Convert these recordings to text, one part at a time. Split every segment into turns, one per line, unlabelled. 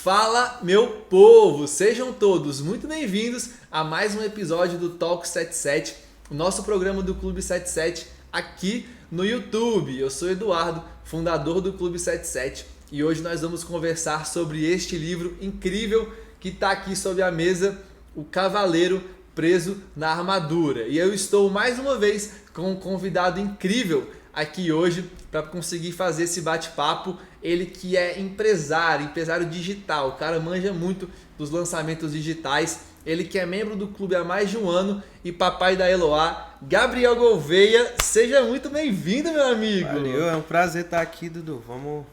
Fala, meu povo! Sejam todos muito bem-vindos a mais um episódio do Talk 77, o nosso programa do Clube 77 aqui no YouTube. Eu sou Eduardo, fundador do Clube 77, e hoje nós vamos conversar sobre este livro incrível que está aqui sobre a mesa, O Cavaleiro Preso na Armadura. E eu estou mais uma vez com um convidado incrível aqui hoje para conseguir fazer esse bate-papo. Ele que é empresário digital, o cara manja muito dos lançamentos digitais, ele que é membro do clube há mais de um ano e papai da Eloá, Gabriel Gouveia. Seja muito bem-vindo, meu amigo.
Valeu, é um prazer estar aqui, Dudu. Vamos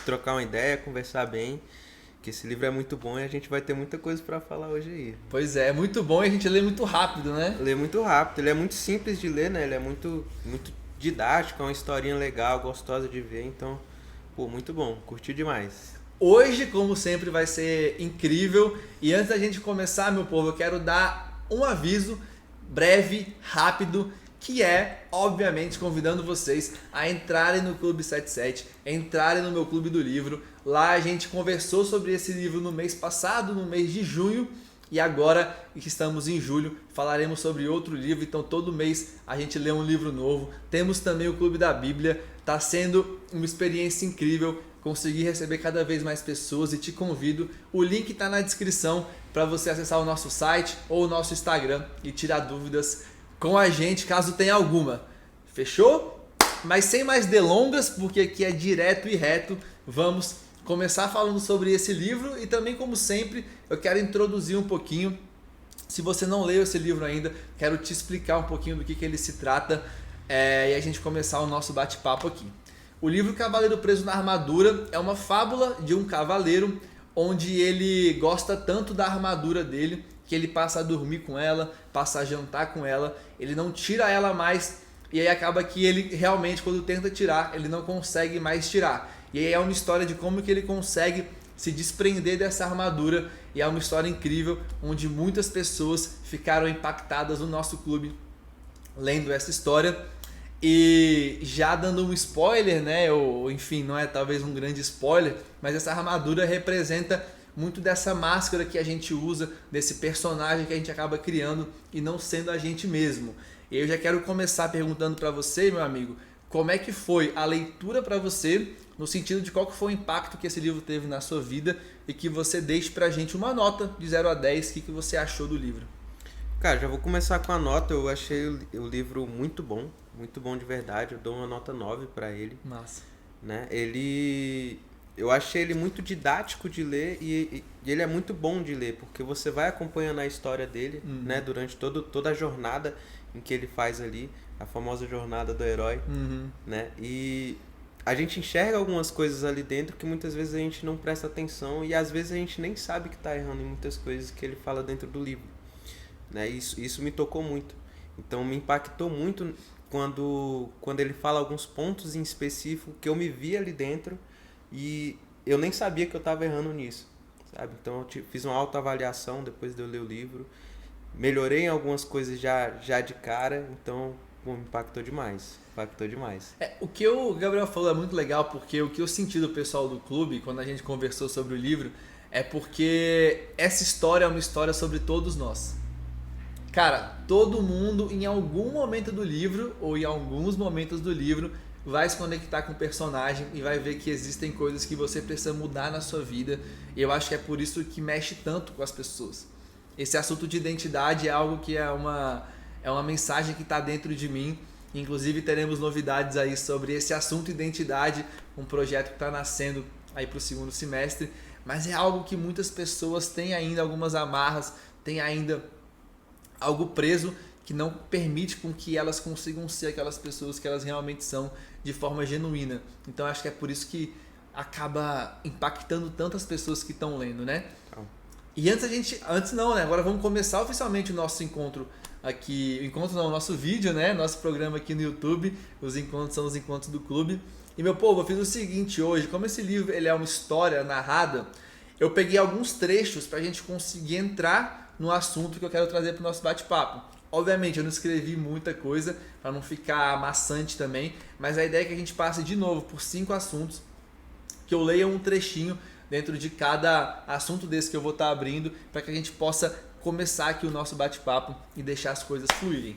trocar uma ideia, conversar bem, que esse livro é muito bom e a gente vai ter muita coisa para falar hoje aí.
Pois é muito bom e a gente lê muito rápido, né?
Lê muito rápido, ele é muito simples de ler, né? Ele é muito didático, é uma historinha legal, gostosa de ver, então, pô, muito bom, curti demais.
Hoje, como sempre, vai ser incrível. E antes da gente começar, meu povo, eu quero dar um aviso breve, rápido, que é, obviamente, convidando vocês a entrarem no Clube 77, entrarem no meu Clube do Livro. Lá a gente conversou sobre esse livro no mês passado, no mês de junho, e agora que estamos em julho, falaremos sobre outro livro. Então todo mês a gente lê um livro novo. Temos também o Clube da Bíblia. Está sendo uma experiência incrível conseguir receber cada vez mais pessoas e te convido. O link está na descrição para você acessar o nosso site ou o nosso Instagram e tirar dúvidas com a gente, caso tenha alguma. Fechou? Mas sem mais delongas, porque aqui é direto e reto, vamos começar falando sobre esse livro. E também, como sempre, eu quero introduzir um pouquinho. Se você não leu esse livro ainda, quero te explicar um pouquinho do que ele se trata, e a gente começar o nosso bate-papo aqui. O livro Cavaleiro Preso na Armadura é uma fábula de um cavaleiro onde ele gosta tanto da armadura dele que ele passa a dormir com ela, passa a jantar com ela, ele não tira ela mais, e aí acaba que ele realmente, quando tenta tirar, ele não consegue mais tirar. E aí é uma história de como que ele consegue se desprender dessa armadura, e é uma história incrível, onde muitas pessoas ficaram impactadas no nosso clube lendo essa história. E já dando um spoiler, né, ou enfim, não é talvez um grande spoiler, mas essa armadura representa muito dessa máscara que a gente usa, desse personagem que a gente acaba criando e não sendo a gente mesmo. E eu já quero começar perguntando para você, meu amigo, como é que foi a leitura para você, no sentido de qual que foi o impacto que esse livro teve na sua vida, e que você deixe pra gente uma nota de 0 a 10, o que você achou do livro.
Cara, já vou começar com a nota. Eu achei o livro muito bom de verdade. Eu dou uma nota 9 para ele.
Massa.
Né? Eu achei ele muito didático de ler e ele é muito bom de ler, porque você vai acompanhando a história dele, né? Durante toda a jornada em que ele faz ali, a famosa jornada do herói, né? E a gente enxerga algumas coisas ali dentro que muitas vezes a gente não presta atenção e às vezes a gente nem sabe que está errando em muitas coisas que ele fala dentro do livro. Né? Isso me tocou muito. Então me impactou muito quando ele fala alguns pontos em específico que eu me vi ali dentro e eu nem sabia que eu estava errando nisso, sabe? Então eu fiz uma autoavaliação depois de eu ler o livro, melhorei em algumas coisas já de cara, então me impactou demais.
O que o Gabriel falou é muito legal, porque o que eu senti do pessoal do clube quando a gente conversou sobre o livro é porque essa história é uma história sobre todos nós. Cara, todo mundo em algum momento do livro, ou em alguns momentos do livro, vai se conectar com o personagem e vai ver que existem coisas que você precisa mudar na sua vida. E eu acho que é por isso que mexe tanto com as pessoas. Esse assunto de identidade é algo que é uma mensagem que está dentro de mim. Inclusive teremos novidades aí sobre esse assunto identidade, um projeto que está nascendo aí para o segundo semestre. Mas é algo que muitas pessoas têm ainda algumas amarras, têm ainda algo preso que não permite com que elas consigam ser aquelas pessoas que elas realmente são de forma genuína. Então acho que é por isso que acaba impactando tantas pessoas que estão lendo, né? E antes não, né? Agora vamos começar oficialmente o nosso encontro aqui, o nosso vídeo, né? Nosso programa aqui no YouTube. Os encontros são os encontros do clube. E meu povo, eu fiz o seguinte hoje, como esse livro ele é uma história narrada, eu peguei alguns trechos para a gente conseguir entrar no assunto que eu quero trazer para o nosso bate-papo. Obviamente eu não escrevi muita coisa para não ficar maçante também, mas a ideia é que a gente passe de novo por 5 assuntos, que eu leia um trechinho dentro de cada assunto desse que eu vou estar abrindo, para que a gente possa começar aqui o nosso bate-papo e deixar as coisas fluírem.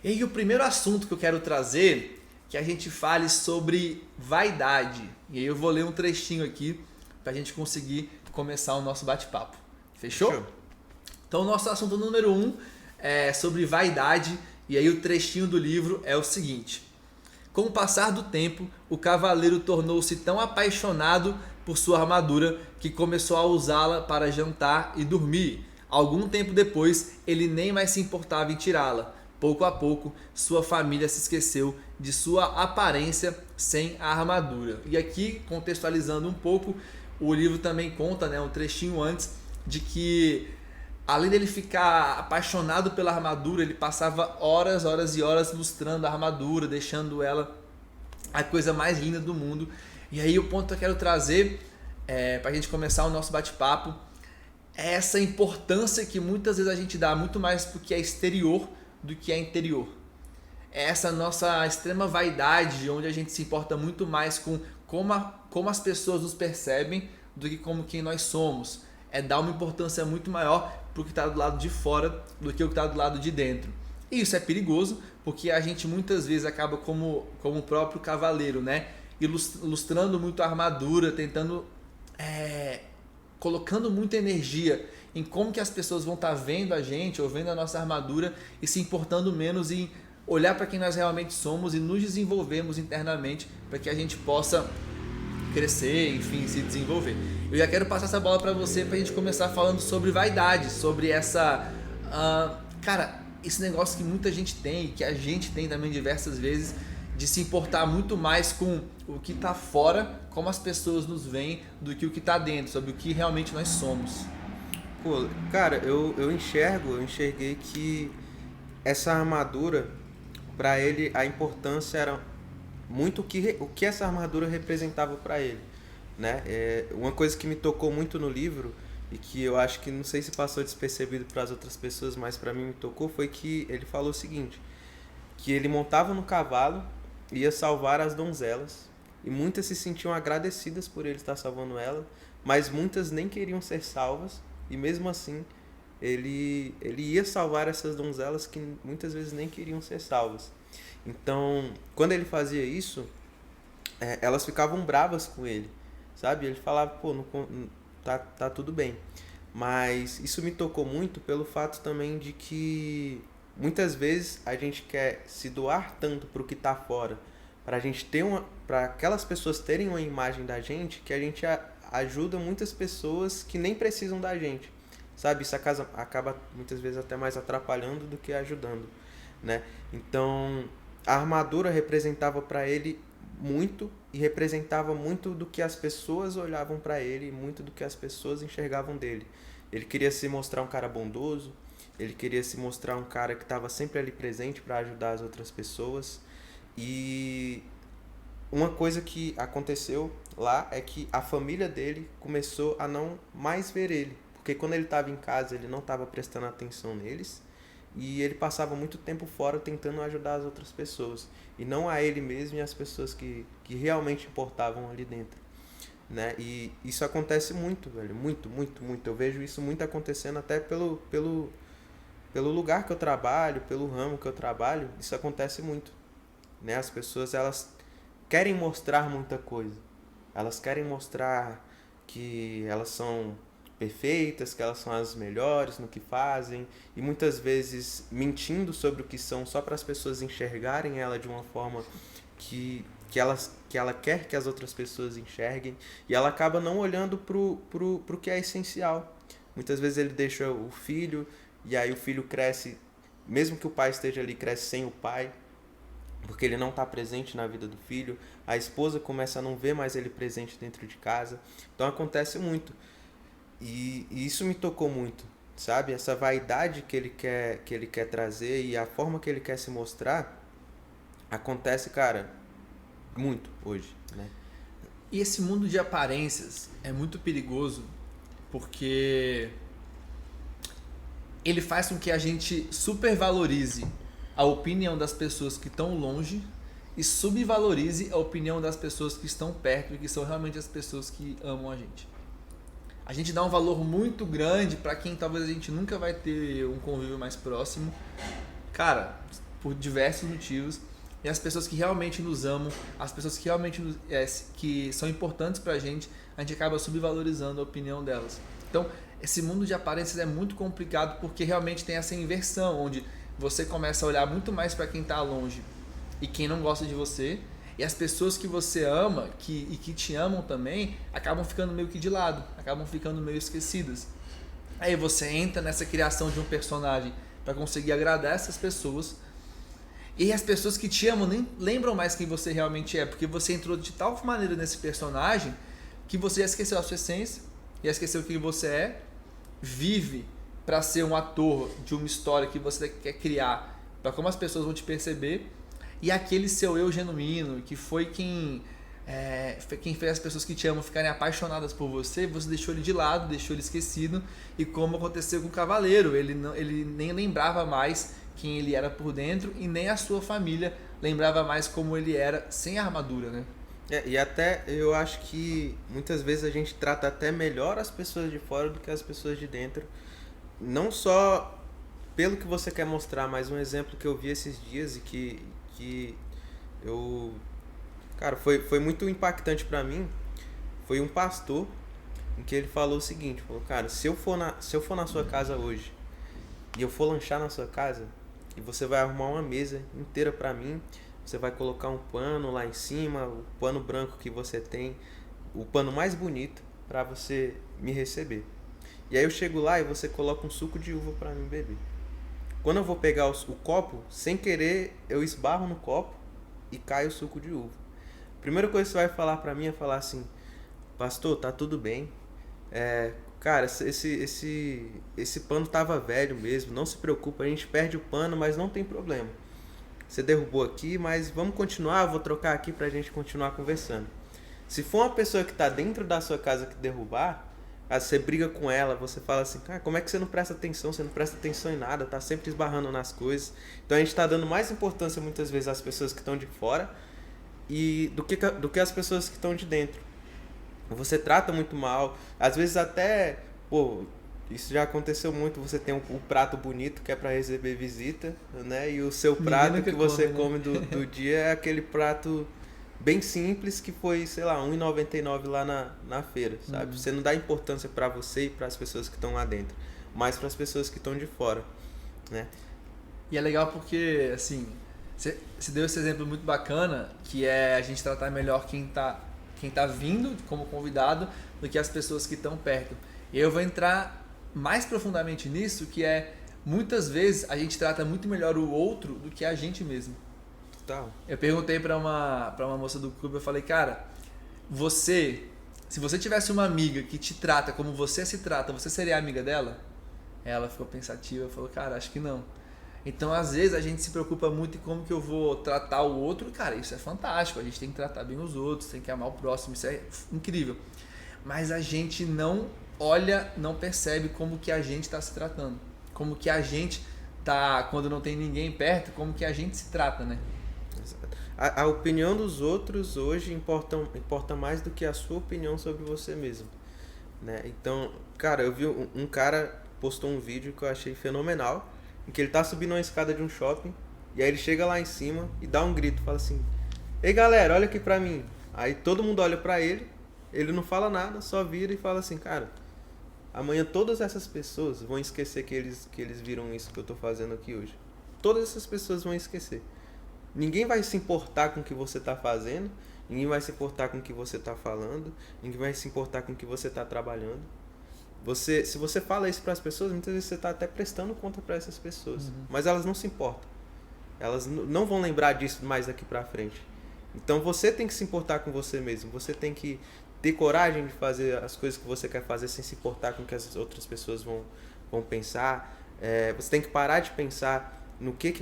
E aí, o primeiro assunto que eu quero trazer, que a gente fale sobre vaidade. E aí eu vou ler um trechinho aqui para a gente conseguir começar o nosso bate-papo. Fechou? Então, o nosso assunto número 1 é sobre vaidade. E aí o trechinho do livro é o seguinte: com o passar do tempo, o cavaleiro tornou-se tão apaixonado por sua armadura que começou a usá-la para jantar e dormir. Algum tempo depois, ele nem mais se importava em tirá-la. Pouco a pouco, sua família se esqueceu de sua aparência sem a armadura. E aqui, contextualizando um pouco, o livro também conta, né, um trechinho antes, de que além dele ficar apaixonado pela armadura, ele passava horas e horas lustrando a armadura, deixando ela a coisa mais linda do mundo. E aí o ponto que eu quero trazer, para a gente começar o nosso bate-papo, é essa importância que muitas vezes a gente dá muito mais para o que é exterior do que é interior. É essa nossa extrema vaidade, onde a gente se importa muito mais com como as pessoas nos percebem do que como quem nós somos. É dar uma importância muito maior para o que está do lado de fora do que o que está do lado de dentro. E isso é perigoso, porque a gente muitas vezes acaba como o próprio cavaleiro, né? Ilustrando muito a armadura, tentando colocando muita energia em como que as pessoas vão estar vendo a gente ou vendo a nossa armadura e se importando menos em olhar para quem nós realmente somos e nos desenvolvermos internamente para que a gente possa crescer, enfim, se desenvolver. Eu já quero passar essa bola para você para a gente começar falando sobre vaidade, sobre essa... cara, esse negócio que muita gente tem, que a gente tem também diversas vezes, de se importar muito mais com o que está fora, como as pessoas nos veem, do que o que está dentro, sobre o que realmente nós somos.
Pô, cara, eu enxerguei que essa armadura, para ele, a importância era muito o que essa armadura representava para ele, né? Uma coisa que me tocou muito no livro e que eu acho que não sei se passou despercebido para as outras pessoas, mas para mim me tocou, foi que ele falou o seguinte, que ele montava no cavalo, ia salvar as donzelas e muitas se sentiam agradecidas por ele estar salvando ela, mas muitas nem queriam ser salvas. E mesmo assim, ele ia salvar essas donzelas que muitas vezes nem queriam ser salvas. Então, quando ele fazia isso, elas ficavam bravas com ele, sabe? Ele falava, pô, tá tudo bem. Mas isso me tocou muito pelo fato também de que muitas vezes a gente quer se doar tanto para o que está fora, para aquelas pessoas terem uma imagem da gente, que a gente ajuda muitas pessoas que nem precisam da gente, sabe? Isso acaba muitas vezes até mais atrapalhando do que ajudando, né? Então, a armadura representava para ele muito e representava muito do que as pessoas olhavam para ele e muito do que as pessoas enxergavam dele. Ele queria se mostrar um cara bondoso, ele queria se mostrar um cara que estava sempre ali presente para ajudar as outras pessoas. E uma coisa que aconteceu lá é que a família dele começou a não mais ver ele, porque quando ele estava em casa ele não estava prestando atenção neles e ele passava muito tempo fora tentando ajudar as outras pessoas e não a ele mesmo e as pessoas que realmente importavam ali dentro, né? E isso acontece muito, velho, muito. Eu vejo isso muito acontecendo até pelo lugar que eu trabalho, pelo ramo que eu trabalho, isso acontece muito, né? As pessoas, elas querem mostrar muita coisa. Elas querem mostrar que elas são perfeitas, que elas são as melhores no que fazem e muitas vezes mentindo sobre o que são só para as pessoas enxergarem ela de uma forma que ela quer que as outras pessoas enxerguem e ela acaba não olhando pro que é essencial. Muitas vezes ele deixa o filho e aí o filho cresce, mesmo que o pai esteja ali, cresce sem o pai, porque ele não está presente na vida do filho. A esposa começa a não ver mais ele presente dentro de casa. Então acontece muito. E isso me tocou muito, sabe? Essa vaidade que ele quer trazer e a forma que ele quer se mostrar acontece, cara, muito hoje, né?
E esse mundo de aparências é muito perigoso porque ele faz com que a gente supervalorize a opinião das pessoas que estão longe e subvalorize a opinião das pessoas que estão perto e que são realmente as pessoas que amam a gente. A gente dá um valor muito grande para quem talvez a gente nunca vai ter um convívio mais próximo. Cara, por diversos motivos. E as pessoas que realmente nos amam, as pessoas que realmente que são importantes pra gente acaba subvalorizando a opinião delas. Então, esse mundo de aparências é muito complicado porque realmente tem essa inversão, onde você começa a olhar muito mais para quem está longe e quem não gosta de você, e as pessoas que você ama e que te amam também acabam ficando meio que de lado, acabam ficando meio esquecidas. Aí você entra nessa criação de um personagem para conseguir agradar essas pessoas, e as pessoas que te amam nem lembram mais quem você realmente é, porque você entrou de tal maneira nesse personagem que você já esqueceu a sua essência, já esqueceu quem você é, vive para ser um ator de uma história que você quer criar, para como as pessoas vão te perceber, e aquele seu eu genuíno, que foi quem fez as pessoas que te amam ficarem apaixonadas por você, você deixou ele de lado, deixou ele esquecido, e como aconteceu com o Cavaleiro, ele nem lembrava mais quem ele era por dentro, e nem a sua família lembrava mais como ele era sem a armadura, né?
E até eu acho que muitas vezes a gente trata até melhor as pessoas de fora do que as pessoas de dentro. Não só pelo que você quer mostrar, mas um exemplo que eu vi esses dias e que eu... Cara, foi muito impactante pra mim. Foi um pastor em que ele falou o seguinte, falou, cara, se eu for na sua casa hoje e eu for lanchar na sua casa e você vai arrumar uma mesa inteira pra mim, você vai colocar um pano lá em cima, o pano branco que você tem, o pano mais bonito para você me receber. E aí eu chego lá e você coloca um suco de uva para mim beber. Quando eu vou pegar o copo, sem querer, eu esbarro no copo e cai o suco de uva. A primeira coisa que você vai falar para mim é falar assim, pastor, tá tudo bem. Cara, esse pano tava velho mesmo, não se preocupa, a gente perde o pano, mas não tem problema. Você derrubou aqui, mas vamos continuar, eu vou trocar aqui pra gente continuar conversando. Se for uma pessoa que tá dentro da sua casa que derrubar, você briga com ela, você fala assim, cara, como é que você não presta atenção? Você não presta atenção em nada, tá sempre esbarrando nas coisas. Então a gente tá dando mais importância muitas vezes às pessoas que estão de fora do que as pessoas que estão de dentro. Você trata muito mal, às vezes até, isso já aconteceu muito, você tem o prato bonito que é para receber visita, né? E o seu prato que você come do dia é aquele prato bem simples que foi, sei lá, R$1,99 lá na feira, sabe? Você não dá importância para você e para as pessoas que estão lá dentro, mas para as pessoas que estão de fora, né?
E é legal porque, assim, você deu esse exemplo muito bacana, que é a gente tratar melhor quem tá vindo como convidado do que as pessoas que estão perto. E eu vou entrar mais profundamente nisso, que é, muitas vezes a gente trata muito melhor o outro do que a gente mesmo.
Total.
Eu perguntei pra uma moça do clube, eu falei, cara, se você tivesse uma amiga que te trata como você se trata, você seria amiga dela? Ela ficou pensativa, falou, cara, acho que não. Então, às vezes, a gente se preocupa muito em como que eu vou tratar o outro. Cara, isso é fantástico, a gente tem que tratar bem os outros, tem que amar o próximo, isso é incrível. Mas a gente não olha, não percebe como que a gente está se tratando. Como que a gente tá, quando não tem ninguém perto, como que a gente se trata, né?
A opinião dos outros hoje importa mais do que a sua opinião sobre você mesmo, né? Então, cara, eu vi um cara postou um vídeo que eu achei fenomenal, em que ele tá subindo uma escada de um shopping, e aí ele chega lá em cima e dá um grito, fala assim, ei galera, olha aqui pra mim. Aí todo mundo olha pra ele não fala nada, só vira e fala assim, cara, amanhã todas essas pessoas vão esquecer que eles viram isso que eu tô fazendo aqui hoje. Todas essas pessoas vão esquecer. Ninguém vai se importar com o que você tá fazendo, ninguém vai se importar com o que você tá falando, ninguém vai se importar com o que você tá trabalhando. Se você fala isso para as pessoas, muitas vezes você está até prestando conta para essas pessoas, mas elas não se importam. Elas não vão lembrar disso mais daqui para frente. Então você tem que se importar com você mesmo. Você tem que ter coragem de fazer as coisas que você quer fazer sem se importar com o que as outras pessoas vão pensar. Você tem que parar de pensar no que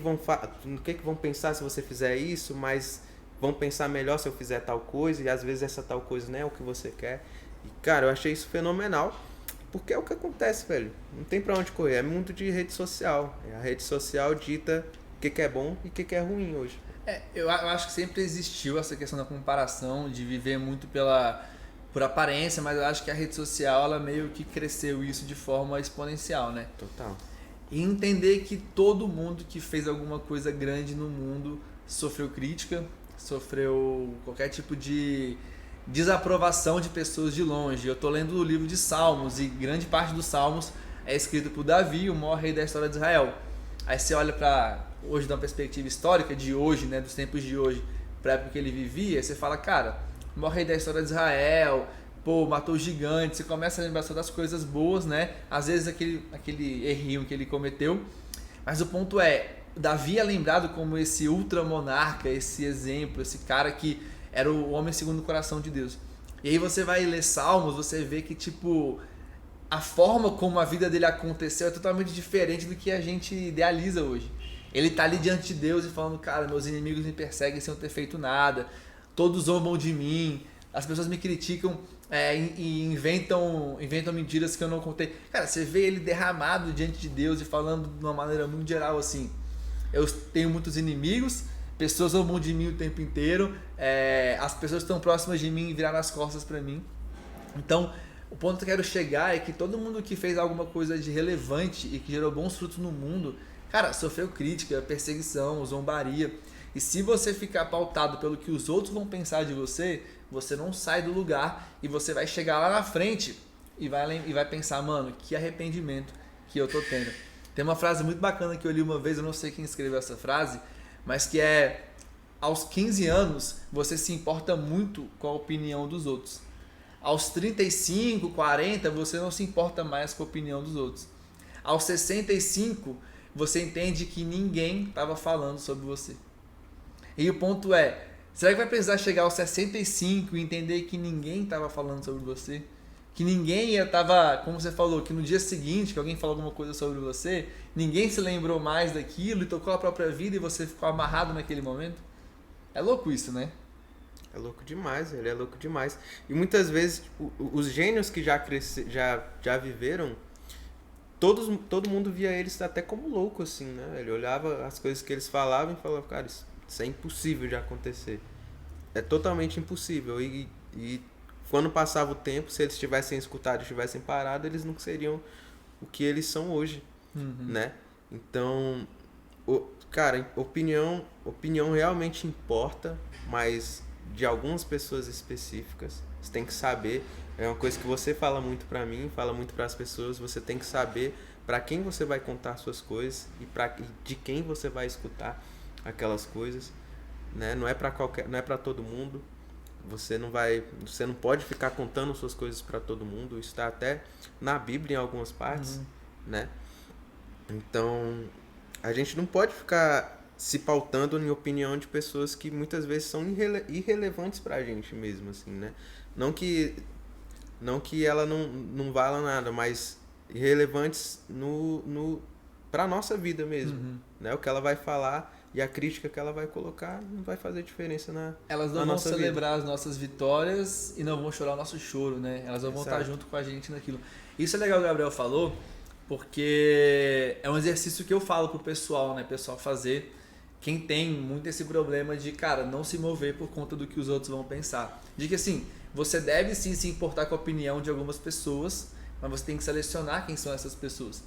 vão pensar se você fizer isso, mas vão pensar melhor se eu fizer tal coisa, e às vezes essa tal coisa não é o que você quer. E, cara, eu achei isso fenomenal. Porque é o que acontece, velho. Não tem pra onde correr. É mundo de rede social. A rede social dita o que é bom e o que é ruim hoje.
Eu acho que sempre existiu essa questão da comparação, de viver muito por aparência, mas eu acho que a rede social, ela meio que cresceu isso de forma exponencial, né?
Total.
E entender que todo mundo que fez alguma coisa grande no mundo sofreu crítica, sofreu qualquer tipo de desaprovação de pessoas de longe. Eu tô lendo o livro de Salmos e grande parte dos Salmos é escrito por Davi, o maior rei da história de Israel. Aí você olha para hoje, de uma perspectiva histórica de hoje, né, dos tempos de hoje, para a época que ele vivia, você fala, cara, o maior rei da história de Israel, pô, matou gigantes, você começa a lembrar só das coisas boas, né? Às vezes aquele errinho que ele cometeu, mas o ponto é, Davi é lembrado como esse ultra monarca, esse exemplo, esse cara que era o homem segundo o coração de Deus. E aí você vai ler Salmos, você vê que tipo a forma como a vida dele aconteceu é totalmente diferente do que a gente idealiza hoje. Ele tá ali diante de Deus e falando, cara, meus inimigos me perseguem sem eu ter feito nada, todos zombam de mim, as pessoas me criticam e inventam mentiras que eu não contei. Cara, você vê ele derramado diante de Deus e falando de uma maneira muito geral assim, eu tenho muitos inimigos, pessoas zombam de mim o tempo inteiro, as pessoas que estão próximas de mim viraram as costas para mim. Então, o ponto que eu quero chegar é que todo mundo que fez alguma coisa de relevante e que gerou bons frutos no mundo, cara, sofreu crítica, perseguição, zombaria. E se você ficar pautado pelo que os outros vão pensar de você, você não sai do lugar e você vai chegar lá na frente e vai pensar, mano, que arrependimento que eu tô tendo. Tem uma frase muito bacana que eu li uma vez, eu não sei quem escreveu essa frase, mas que é: aos 15 anos você se importa muito com a opinião dos outros. Aos 35, 40, você não se importa mais com a opinião dos outros. Aos 65, você entende que ninguém estava falando sobre você. E o ponto é, será que vai precisar chegar aos 65 e entender que ninguém estava falando sobre você? Que ninguém estava, como você falou, que no dia seguinte que alguém falou alguma coisa sobre você, ninguém se lembrou mais daquilo e tocou a própria vida e você ficou amarrado naquele momento? É louco isso, né?
É louco demais, ele é louco demais. E muitas vezes, tipo, os gênios que já viveram, todo mundo via eles até como louco, assim, né? Ele olhava as coisas que eles falavam e falava, cara, isso é impossível de acontecer. É totalmente impossível. E quando passava o tempo, se eles tivessem escutado e tivessem parado, eles não seriam o que eles são hoje, né? Então, cara, opinião realmente importa, mas de algumas pessoas específicas, você tem que saber, é uma coisa que você fala muito pra mim, fala muito para as pessoas, você tem que saber para quem você vai contar suas coisas e de quem você vai escutar aquelas coisas, né? Não é para todo mundo. Você não pode ficar contando suas coisas para todo mundo. Isso está até na Bíblia em algumas partes, né? Então, a gente não pode ficar se pautando em opinião de pessoas que muitas vezes são irrelevantes pra gente mesmo, assim, né? Não que ela não vala nada, mas irrelevantes pra nossa vida mesmo, né? O que ela vai falar e a crítica que ela vai colocar não vai fazer diferença na nossa vida.
Elas não vão celebrar as nossas vitórias e não vão chorar o nosso choro, né? Elas não vão estar junto com a gente naquilo. Isso é legal que o Gabriel falou, porque é um exercício que eu falo pro pessoal, né? Pessoal fazer. Quem tem muito esse problema de, cara, não se mover por conta do que os outros vão pensar. De que assim, você deve sim se importar com a opinião de algumas pessoas, mas você tem que selecionar quem são essas pessoas.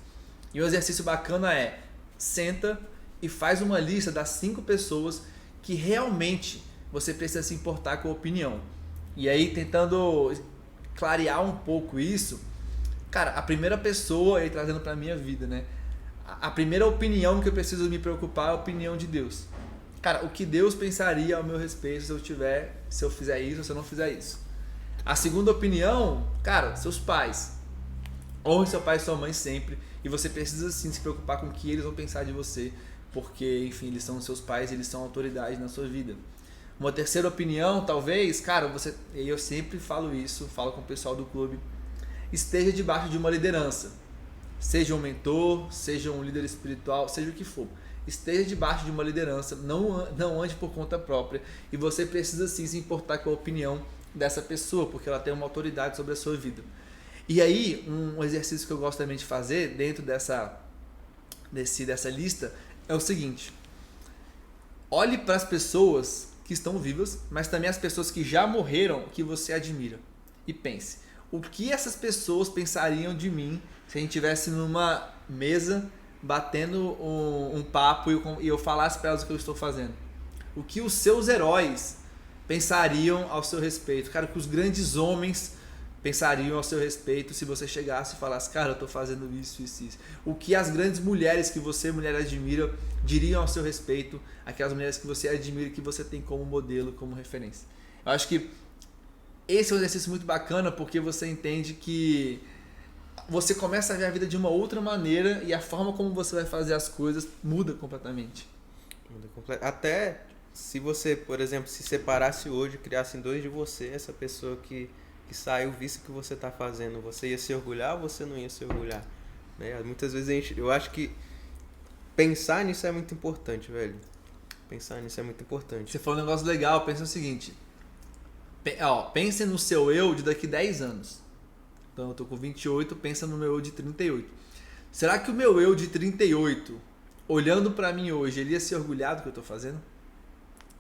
E um exercício bacana é, senta e faz uma lista das 5 pessoas que realmente você precisa se importar com a opinião. E aí, tentando clarear um pouco isso, cara, a primeira pessoa, aí trazendo pra minha vida, né? A primeira opinião que eu preciso me preocupar é a opinião de Deus. Cara, o que Deus pensaria ao meu respeito se eu fizer isso ou se eu não fizer isso. A segunda opinião, cara, seus pais. Honre seu pai e sua mãe sempre. E você precisa sim se preocupar com o que eles vão pensar de você. Porque, enfim, eles são seus pais e eles são autoridade na sua vida. Uma terceira opinião, talvez, cara, eu sempre falo isso, falo com o pessoal do clube. Esteja debaixo de uma liderança. Seja um mentor, seja um líder espiritual, seja o que for. Esteja debaixo de uma liderança, não ande por conta própria. E você precisa sim se importar com a opinião dessa pessoa, porque ela tem uma autoridade sobre a sua vida. E aí, um exercício que eu gosto também de fazer dentro dessa lista é o seguinte: olhe para as pessoas que estão vivas, mas também as pessoas que já morreram que você admira. e pense, o que essas pessoas pensariam de mim se a gente estivesse numa mesa batendo um papo e eu falasse para elas o que eu estou fazendo? O que os seus heróis pensariam ao seu respeito? Cara, o que os grandes homens pensariam ao seu respeito se você chegasse e falasse, cara, eu estou fazendo isso, isso, isso. O que as grandes mulheres que você, mulher, admira, diriam ao seu respeito, aquelas mulheres que você admira e que você tem como modelo, como referência. Eu acho que esse é um exercício muito bacana porque você entende que você começa a ver a vida de uma outra maneira e a forma como você vai fazer as coisas muda completamente.
Até se você, por exemplo, se separasse hoje, criasse em dois de você, essa pessoa que saiu, visse o que você está fazendo, você ia se orgulhar ou você não ia se orgulhar? Né? Muitas vezes eu acho que pensar nisso é muito importante, velho. Pensar nisso é muito importante.
Você falou um negócio legal, pensa o seguinte, pense no seu eu de daqui 10 anos. Então eu tô com 28, pensa no meu eu de 38. Será que o meu eu de 38, olhando pra mim hoje, ele ia se orgulhar do que eu tô fazendo?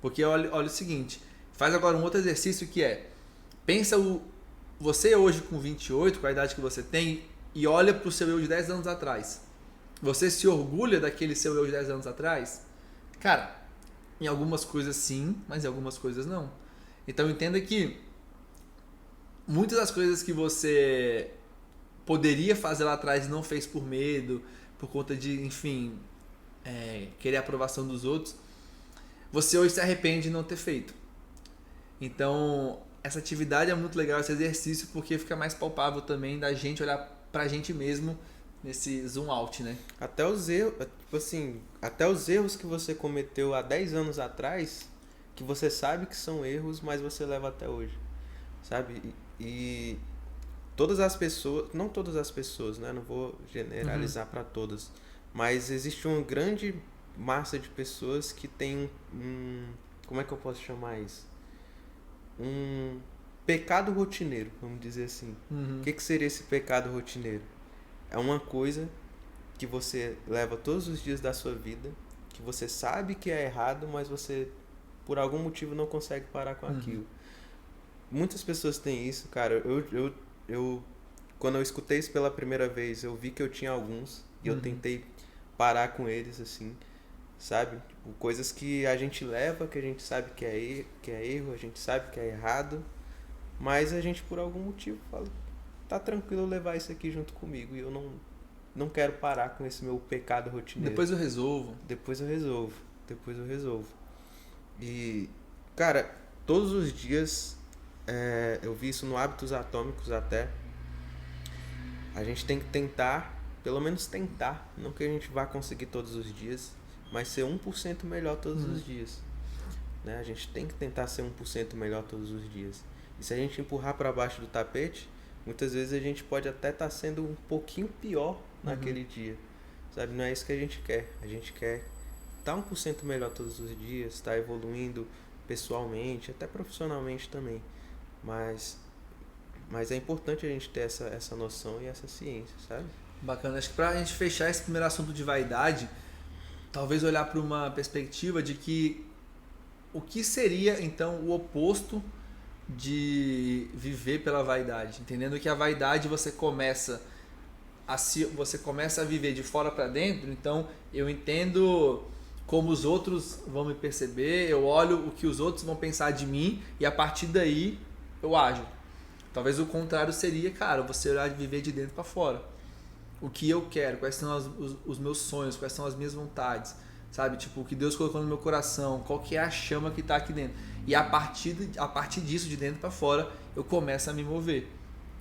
Porque olha o seguinte, faz agora um outro exercício que é, pensa você hoje com 28, com a idade que você tem, e olha pro seu eu de 10 anos atrás. Você se orgulha daquele seu eu de 10 anos atrás? Cara, em algumas coisas sim, mas em algumas coisas não. Então entenda que muitas das coisas que você poderia fazer lá atrás e não fez por medo, por conta de, enfim, querer a aprovação dos outros, você hoje se arrepende de não ter feito. Então, essa atividade é muito legal, esse exercício, porque fica mais palpável também da gente olhar pra gente mesmo nesse zoom out, né?
Até os erros, tipo assim, até os erros que você cometeu há 10 anos atrás, que você sabe que são erros, mas você leva até hoje, sabe? E todas as pessoas, não todas as pessoas, né? Não vou generalizar para todas, mas existe uma grande massa de pessoas que tem como é que eu posso chamar isso? Um pecado rotineiro, vamos dizer assim. O que seria esse pecado rotineiro? É uma coisa que você leva todos os dias da sua vida, que você sabe que é errado, mas você, por algum motivo, não consegue parar com aquilo. Muitas pessoas têm isso, cara. Eu quando eu escutei isso pela primeira vez, eu vi que eu tinha alguns, e eu tentei parar com eles, assim, sabe? Tipo, coisas que a gente leva, que a gente sabe que é erro, a gente sabe que é errado, mas a gente, por algum motivo, fala, tá tranquilo levar isso aqui junto comigo, e eu não quero parar com esse meu pecado rotineiro.
Depois eu resolvo.
Depois eu resolvo. E, cara, todos os dias, eu vi isso no Hábitos Atômicos até, a gente tem que tentar, pelo menos tentar, não que a gente vá conseguir todos os dias, mas ser 1% melhor todos os dias. Né? A gente tem que tentar ser 1% melhor todos os dias. E se a gente empurrar para baixo do tapete, muitas vezes a gente pode até estar sendo um pouquinho pior naquele dia. Sabe? Não é isso que a gente quer. A gente quer estar 1% melhor todos os dias, estar evoluindo pessoalmente, até profissionalmente também. Mas é importante a gente ter essa noção e essa ciência, sabe?
Bacana. Acho que pra gente fechar esse primeiro assunto de vaidade, talvez olhar para uma perspectiva de que o que seria então o oposto de viver pela vaidade, entendendo que a vaidade você começa a viver de fora para dentro. Então eu entendo como os outros vão me perceber, eu olho o que os outros vão pensar de mim e a partir daí eu ajo. Talvez o contrário seria, cara, você olhar de viver de dentro para fora. O que eu quero, quais são os meus sonhos, quais são as minhas vontades, sabe? Tipo, o que Deus colocou no meu coração, qual que é a chama que está aqui dentro. E a partir disso, de dentro para fora, eu começo a me mover.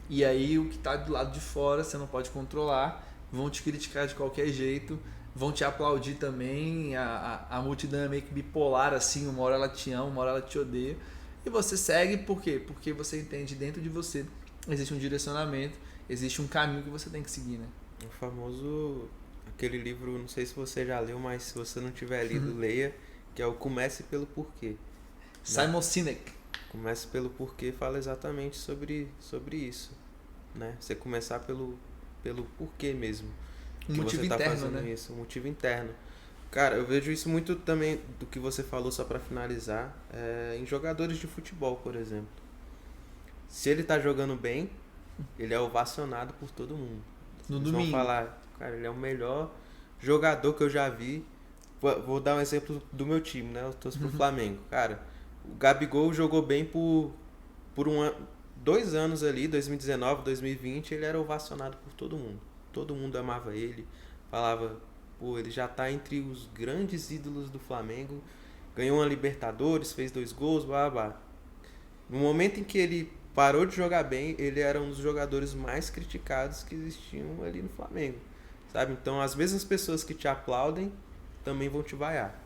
E aí o que está do lado de fora, você não pode controlar, vão te criticar de qualquer jeito, vão te aplaudir também, a multidão é meio que bipolar, assim, uma hora ela te ama, uma hora ela te odeia. E você segue, por quê? Porque você entende dentro de você, existe um direcionamento, existe um caminho que você tem que seguir, né?
O famoso, aquele livro, não sei se você já leu, mas se você não tiver lido, leia, que é o Comece pelo Porquê.
Simon Sinek.
Comece pelo Porquê fala exatamente sobre isso, né? Você começar pelo porquê mesmo.
Um motivo interno, né?
Isso, um motivo interno. Cara, eu vejo isso muito também do que você falou, só pra finalizar, em jogadores de futebol, por exemplo. Se ele tá jogando bem, ele é ovacionado por todo mundo.
No
Eles
domingo.
vão falar, cara, ele é o melhor jogador que eu já vi. Vou dar um exemplo do meu time, né? Eu torço pro Flamengo. Cara, o Gabigol jogou bem por 2 anos ali, 2019, 2020, ele era ovacionado por todo mundo. Todo mundo amava ele, falava, pô, ele já tá entre os grandes ídolos do Flamengo, ganhou uma Libertadores, fez 2 gols, blá, blá. No momento em que ele parou de jogar bem, ele era um dos jogadores mais criticados que existiam ali no Flamengo, sabe? Então, as mesmas pessoas que te aplaudem também vão te vaiar.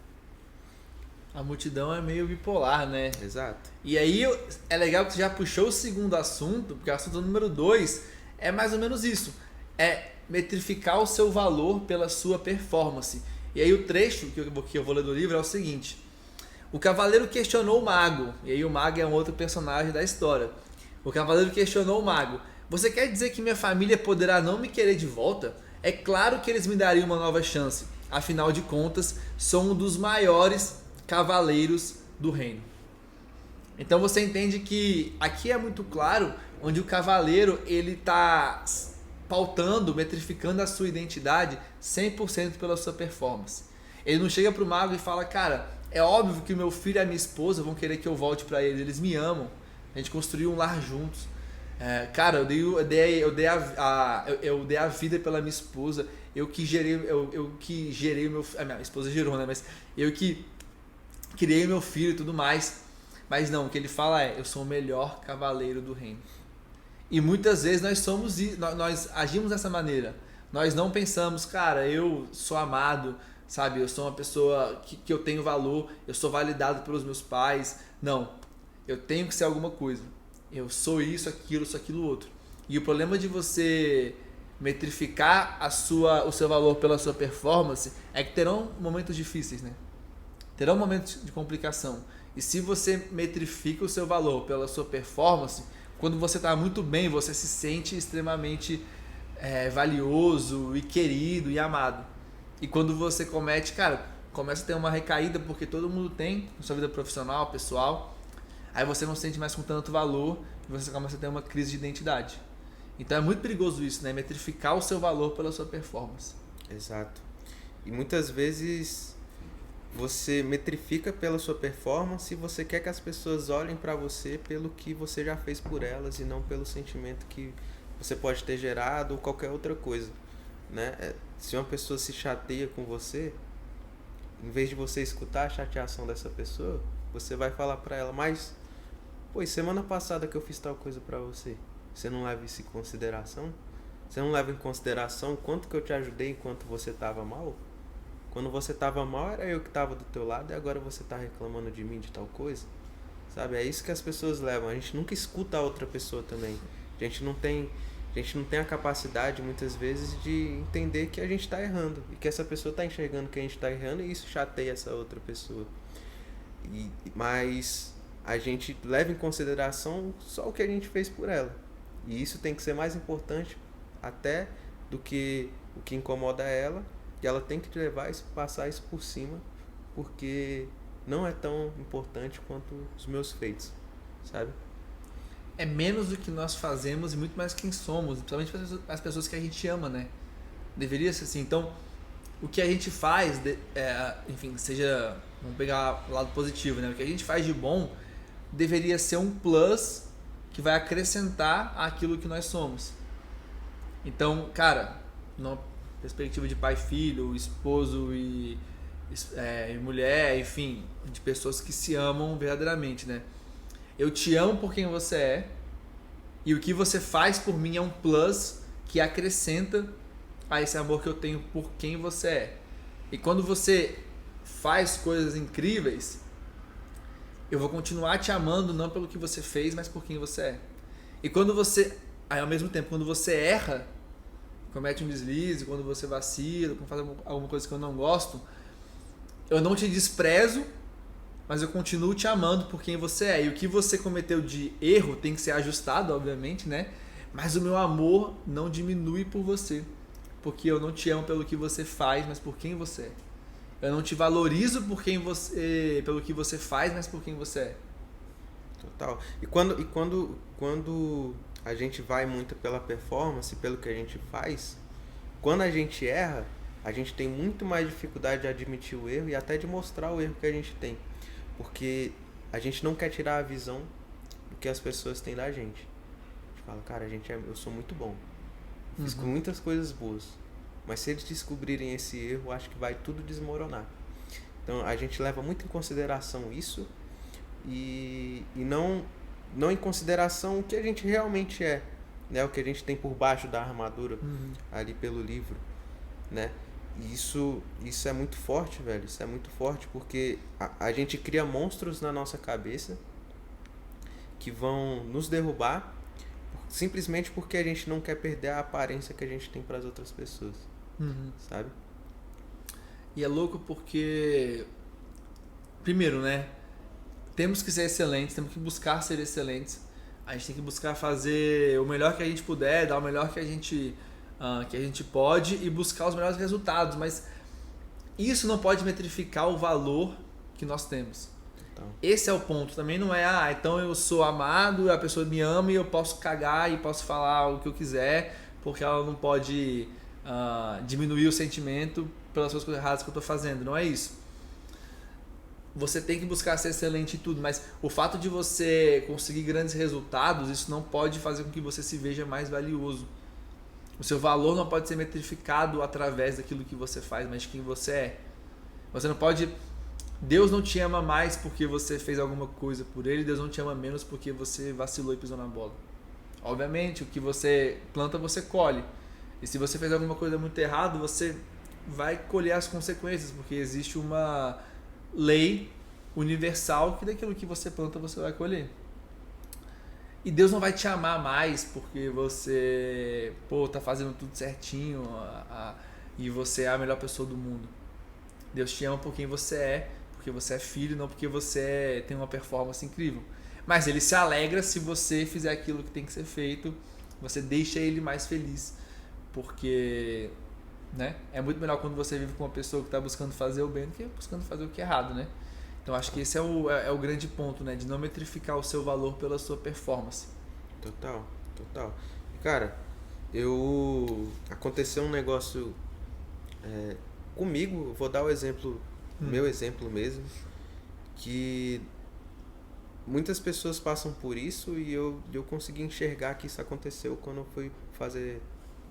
A multidão é meio bipolar, né?
Exato.
E aí é legal que você já puxou o segundo assunto, porque o assunto número 2 é mais ou menos isso. É metrificar o seu valor pela sua performance. E aí o trecho que eu vou ler do livro é o seguinte. O cavaleiro questionou o mago. E aí o mago é um outro personagem da história. O cavaleiro questionou o mago. Você quer dizer que minha família poderá não me querer de volta? É claro que eles me dariam uma nova chance. Afinal de contas, sou um dos maiores cavaleiros do reino. Então você entende que aqui é muito claro onde o cavaleiro ele está pautando, metrificando a sua identidade 100% pela sua performance. Ele não chega pro mago e fala, cara, é óbvio que o meu filho e a minha esposa vão querer que eu volte para eles me amam, a gente construiu um lar juntos. Cara, eu dei a vida pela minha esposa, eu que gerei o meu, a minha esposa gerou, né? Mas eu que criei meu filho e tudo mais. Mas não, o que ele fala é, eu sou o melhor cavaleiro do reino. E muitas vezes nós agimos dessa maneira. Nós não pensamos, cara, eu sou amado, sabe? Eu sou uma pessoa que eu tenho valor, eu sou validado pelos meus pais. Não, eu tenho que ser alguma coisa. Eu sou isso, aquilo, outro. E o problema de você metrificar o seu valor pela sua performance é que terão momentos difíceis, né? Terão momentos de complicação. E se você metrifica o seu valor pela sua performance, quando você está muito bem, você se sente extremamente valioso e querido e amado. E quando você começa a ter uma recaída, porque todo mundo tem na sua vida profissional, pessoal, aí você não se sente mais com tanto valor e você começa a ter uma crise de identidade. Então é muito perigoso isso, né? Metrificar o seu valor pela sua performance.
Exato. E muitas vezes você metrifica pela sua performance e você quer que as pessoas olhem para você pelo que você já fez por elas e não pelo sentimento que você pode ter gerado ou qualquer outra coisa, né? Se uma pessoa se chateia com você, em vez de você escutar a chateação dessa pessoa, você vai falar para ela, mas pô, semana passada que eu fiz tal coisa para você, você não leva isso em consideração? Você não leva em consideração o quanto que eu te ajudei enquanto você estava mal? Quando você estava mal, era eu que estava do teu lado e agora você está reclamando de mim de tal coisa? Sabe? É isso que as pessoas levam. A gente nunca escuta a outra pessoa também. A gente não tem a capacidade, muitas vezes, de entender que a gente está errando. E que essa pessoa está enxergando que a gente está errando e isso chateia essa outra pessoa. Mas a gente leva em consideração só o que a gente fez por ela. E isso tem que ser mais importante até do que o que incomoda ela. E ela tem que levar isso, passar isso por cima, porque não é tão importante quanto os meus feitos, sabe?
É menos do que nós fazemos e muito mais quem somos, principalmente as pessoas que a gente ama, né? Deveria ser assim. Então, o que a gente faz, enfim, seja, vamos pegar o lado positivo, né? O que a gente faz de bom deveria ser um plus que vai acrescentar aquilo que nós somos. Então, cara, numa perspectiva de pai e filho, esposo e mulher, enfim, de pessoas que se amam verdadeiramente, né? Eu te amo por quem você é e o que você faz por mim é um plus que acrescenta a esse amor que eu tenho por quem você é. E quando você faz coisas incríveis, eu vou continuar te amando não pelo que você fez, mas por quem você é. E quando você, ao mesmo tempo, quando você erra, comete um deslize, quando você vacila, quando faz alguma coisa que eu não gosto, eu não te desprezo, mas eu continuo te amando por quem você é. E o que você cometeu de erro tem que ser ajustado, obviamente, né? Mas o meu amor não diminui por você, porque eu não te amo pelo que você faz, mas por quem você é. Eu não te valorizo pelo que você faz, mas por quem você é.
Total. Quando a gente vai muito pela performance, pelo que a gente faz, quando a gente erra, a gente tem muito mais dificuldade de admitir o erro e até de mostrar o erro que a gente tem. Porque a gente não quer tirar a visão do que as pessoas têm da gente. A gente fala, cara, eu sou muito bom. Fiz muitas coisas boas. Mas se eles descobrirem esse erro, acho que vai tudo desmoronar. Então a gente leva muito em consideração isso e não em consideração o que a gente realmente é, né? O que a gente tem por baixo da armadura ali pelo livro, né? E isso é muito forte, velho. Isso é muito forte porque a gente cria monstros na nossa cabeça que vão nos derrubar simplesmente porque a gente não quer perder a aparência que a gente tem para as outras pessoas, sabe?
E é louco porque, primeiro, né? Temos que ser excelentes, temos que buscar ser excelentes. A gente tem que buscar fazer o melhor que a gente puder, dar o melhor que a gente pode e buscar os melhores resultados. Mas isso não pode metrificar o valor que nós temos.
Então,
Esse é o ponto. Também não é, então eu sou amado, a pessoa me ama e eu posso cagar e posso falar o que eu quiser, porque ela não pode diminuir o sentimento pelas coisas erradas que eu estou fazendo. Não é isso. Você tem que buscar ser excelente em tudo, mas o fato de você conseguir grandes resultados, isso não pode fazer com que você se veja mais valioso. O seu valor não pode ser metrificado através daquilo que você faz, mas de quem você é. Você não pode... Deus não te ama mais porque você fez alguma coisa por Ele, Deus não te ama menos porque você vacilou e pisou na bola. Obviamente, o que você planta, você colhe. E se você fez alguma coisa muito errada, você vai colher as consequências, porque existe uma lei universal que daquilo que você planta, você vai colher. E Deus não vai te amar mais porque você tá fazendo tudo certinho e você é a melhor pessoa do mundo. Deus te ama por quem você é, porque você é filho, não porque você tem uma performance incrível. Mas Ele se alegra se você fizer aquilo que tem que ser feito, você deixa Ele mais feliz, porque, né, é muito melhor quando você vive com uma pessoa que está buscando fazer o bem do que buscando fazer o que é errado, né? Então acho que esse é o grande ponto, né, de não metrificar o seu valor pela sua performance.
total. E, cara, aconteceu um negócio comigo, vou dar o exemplo, meu exemplo mesmo, que muitas pessoas passam por isso e eu consegui enxergar que isso aconteceu quando eu fui fazer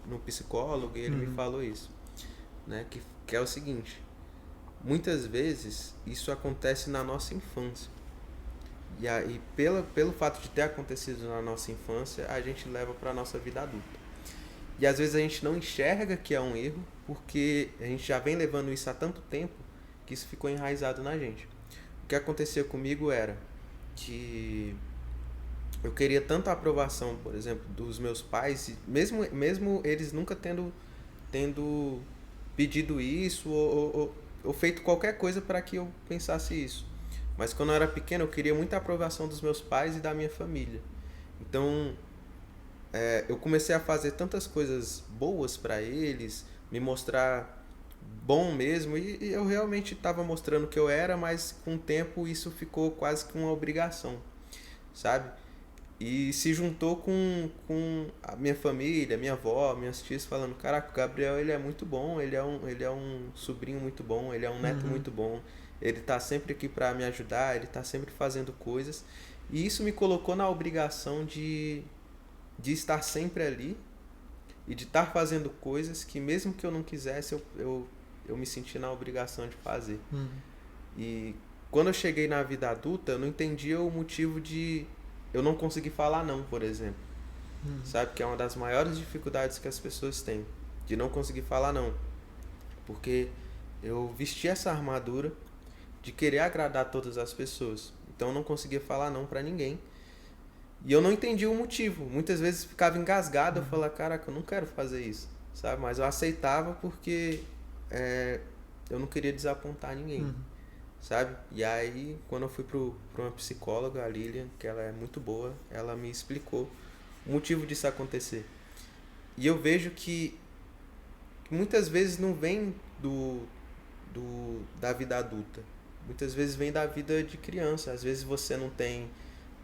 no psicólogo e ele me falou isso, né? Que é o seguinte, muitas vezes isso acontece na nossa infância e aí pelo fato de ter acontecido na nossa infância, a gente leva para a nossa vida adulta. E às vezes a gente não enxerga que é um erro, porque a gente já vem levando isso há tanto tempo que isso ficou enraizado na gente. O que acontecia comigo era que eu queria tanto a aprovação, por exemplo, dos meus pais, mesmo eles nunca tendo pedido isso ou feito qualquer coisa para que eu pensasse isso. Mas quando eu era pequeno, eu queria muita aprovação dos meus pais e da minha família. Então, eu comecei a fazer tantas coisas boas para eles, me mostrar bom mesmo, e eu realmente estava mostrando que eu era, mas com o tempo isso ficou quase que uma obrigação, sabe? E se juntou com a minha família, minha avó, minhas tias falando, caraca, o Gabriel ele é muito bom, ele é um sobrinho muito bom, ele é um neto muito bom, ele tá sempre aqui para me ajudar, ele tá sempre fazendo coisas, e isso me colocou na obrigação de estar sempre ali e de estar fazendo coisas que mesmo que eu não quisesse, eu me senti na obrigação de fazer. E quando eu cheguei na vida adulta, eu não entendia o motivo de eu não conseguir falar não, por exemplo. Sabe? Que é uma das maiores dificuldades que as pessoas têm, de não conseguir falar não. Porque eu vesti essa armadura de querer agradar todas as pessoas. Então eu não conseguia falar não pra ninguém. E eu não entendi o motivo. Muitas vezes ficava engasgado, eu falava, caraca, eu não quero fazer isso, sabe? Mas eu aceitava porque eu não queria desapontar ninguém, sabe? E aí, quando eu fui pra uma psicóloga, a Lilian, que ela é muito boa, ela me explicou o motivo disso acontecer. E eu vejo que muitas vezes não vem da vida adulta. Muitas vezes vem da vida de criança. Às vezes você não tem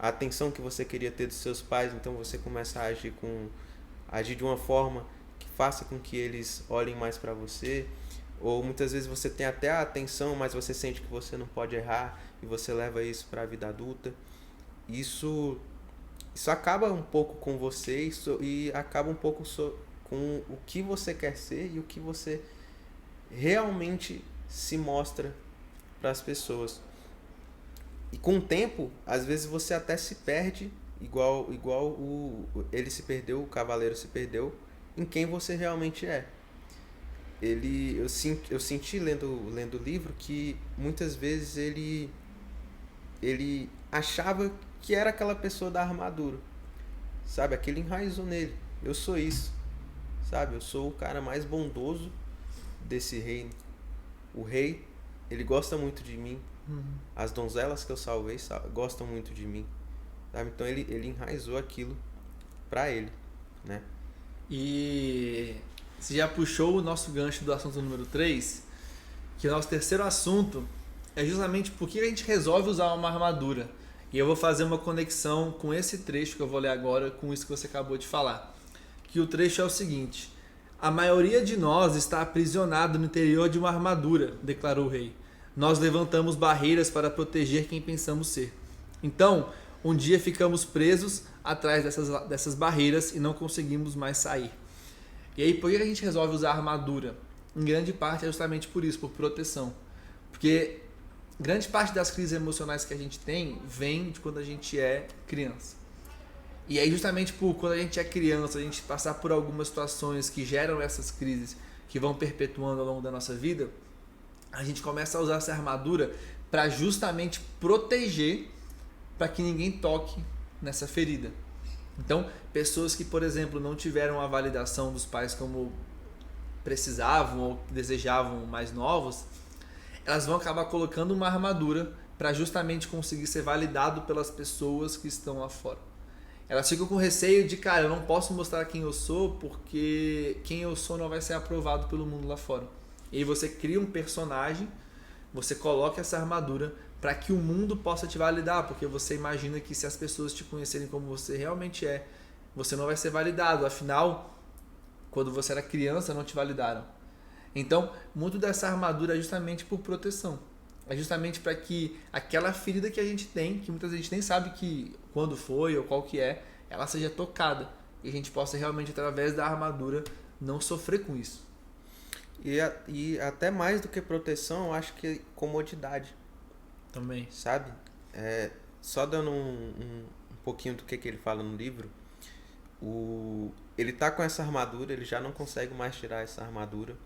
a atenção que você queria ter dos seus pais, então você começa a agir de uma forma que faça com que eles olhem mais para você. Ou muitas vezes você tem até a atenção, mas você sente que você não pode errar e você leva isso para a vida adulta. Isso acaba um pouco com você e acaba um pouco com o que você quer ser e o que você realmente se mostra para as pessoas. E com o tempo, às vezes você até se perde, igual ele se perdeu, o cavaleiro se perdeu, em quem você realmente é. Eu senti lendo o livro que muitas vezes ele achava que era aquela pessoa da armadura, sabe? Aquele enraizou nele. Eu sou isso, sabe? Eu sou o cara mais bondoso desse reino. O rei, ele gosta muito de mim. As donzelas que eu salvei gostam muito de mim, sabe? Então ele enraizou aquilo pra ele, né?
E você já puxou o nosso gancho do assunto número 3, que o nosso terceiro assunto é justamente por que a gente resolve usar uma armadura. E eu vou fazer uma conexão com esse trecho que eu vou ler agora, com isso que você acabou de falar. Que o trecho é o seguinte: a maioria de nós está aprisionado no interior de uma armadura, declarou o rei. Nós levantamos barreiras para proteger quem pensamos ser. Então, um dia ficamos presos atrás dessas barreiras e não conseguimos mais sair. E aí, por que a gente resolve usar armadura? Em grande parte é justamente por isso, por proteção. Porque grande parte das crises emocionais que a gente tem vem de quando a gente é criança. E aí, justamente por quando a gente é criança, a gente passar por algumas situações que geram essas crises, que vão perpetuando ao longo da nossa vida, a gente começa a usar essa armadura para justamente proteger, para que ninguém toque nessa ferida. Então, pessoas que, por exemplo, não tiveram a validação dos pais como precisavam ou desejavam mais novos, elas vão acabar colocando uma armadura para justamente conseguir ser validado pelas pessoas que estão lá fora. Elas ficam com receio de, cara, eu não posso mostrar quem eu sou porque quem eu sou não vai ser aprovado pelo mundo lá fora. E aí você cria um personagem, você coloca essa armadura para que o mundo possa te validar, porque você imagina que se as pessoas te conhecerem como você realmente é, você não vai ser validado. Afinal, quando você era criança, não te validaram. Então, muito dessa armadura é justamente por proteção. É justamente para que aquela ferida que a gente tem, que muitas vezes a gente nem sabe que quando foi ou qual que é, ela seja tocada. E a gente possa realmente, através da armadura, não sofrer com isso.
E até mais do que proteção, eu acho que comodidade.
Também.
Sabe? Só dando um pouquinho do que ele fala no livro, ele tá com essa armadura, ele já não consegue mais tirar essa armadura,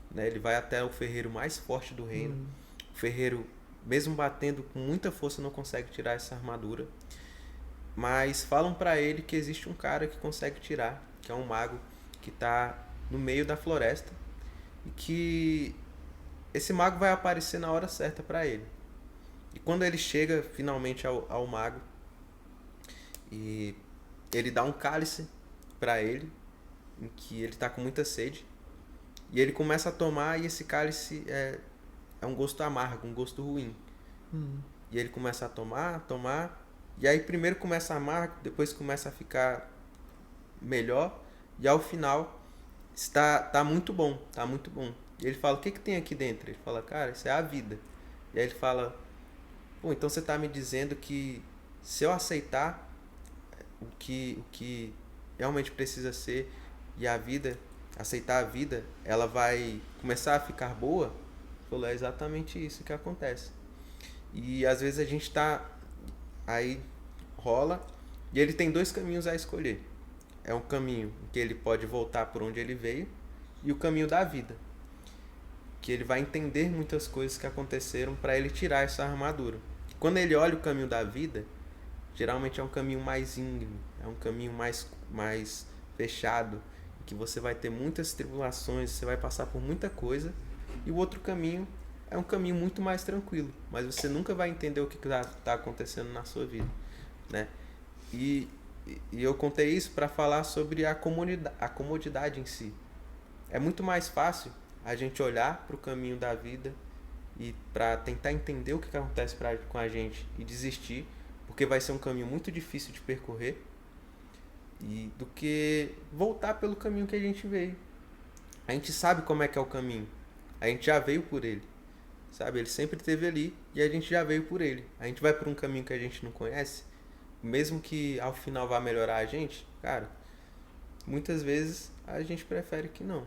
né? Ele vai até o ferreiro mais forte do reino. O ferreiro, mesmo batendo com muita força, não consegue tirar essa armadura. Mas falam pra ele que existe um cara que consegue tirar, que é um mago que tá no meio da floresta, e que esse mago vai aparecer na hora certa pra ele. E quando ele chega finalmente ao mago, e ele dá um cálice pra ele, em que ele tá com muita sede, e ele começa a tomar, e esse cálice é um gosto amargo, um gosto ruim. E ele começa a tomar, e aí primeiro começa amargo, depois começa a ficar melhor, e ao final tá muito bom, tá muito bom. E ele fala, o que tem aqui dentro? Ele fala, cara, isso é a vida. E aí ele fala, pô, então você tá me dizendo que se eu aceitar o que realmente precisa ser, e a vida, aceitar a vida, ela vai começar a ficar boa? Ele falou, é exatamente isso que acontece. E às vezes a gente tá aí, rola, e ele tem 2 caminhos a escolher. É um caminho que ele pode voltar por onde ele veio, e o caminho da vida, que ele vai entender muitas coisas que aconteceram para ele tirar essa armadura. Quando ele olha o caminho da vida, geralmente é um caminho mais íngreme, é um caminho mais fechado, que você vai ter muitas tribulações, você vai passar por muita coisa, e o outro caminho é um caminho muito mais tranquilo, mas você nunca vai entender o que está acontecendo na sua vida, né? E eu contei isso para falar sobre a comodidade em si. É muito mais fácil a gente olhar para o caminho da vida e para tentar entender o que acontece com a gente e desistir, porque vai ser um caminho muito difícil de percorrer, e do que voltar pelo caminho que a gente veio. A gente sabe como é que é o caminho, a gente já veio por ele, sabe? Ele sempre esteve ali e a gente já veio por ele. A gente vai por um caminho que a gente não conhece, mesmo que ao final vá melhorar a gente, cara, muitas vezes a gente prefere que não,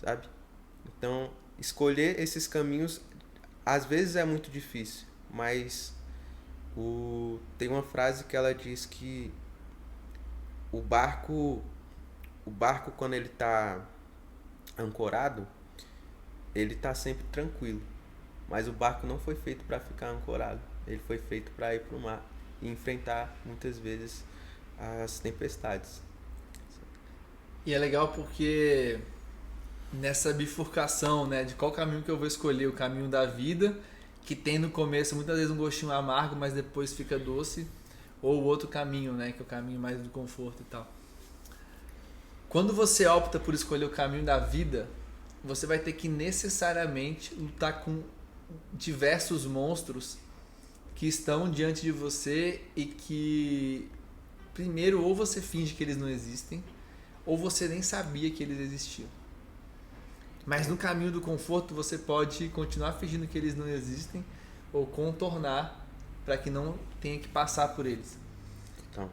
sabe? Então, escolher esses caminhos às vezes é muito difícil, mas tem uma frase que ela diz que o barco quando ele está ancorado, ele está sempre tranquilo, mas o barco não foi feito para ficar ancorado, ele foi feito para ir para o mar e enfrentar muitas vezes as tempestades.
E é legal porque nessa bifurcação, né, de qual caminho que eu vou escolher, o caminho da vida, que tem no começo muitas vezes um gostinho amargo, mas depois fica doce, ou o outro caminho, né, que é o caminho mais do conforto e tal. Quando você opta por escolher o caminho da vida, você vai ter que necessariamente lutar com diversos monstros que estão diante de você e que primeiro ou você finge que eles não existem, ou você nem sabia que eles existiam. Mas no caminho do conforto você pode continuar fingindo que eles não existem ou contornar para que não tenha que passar por eles.
Então,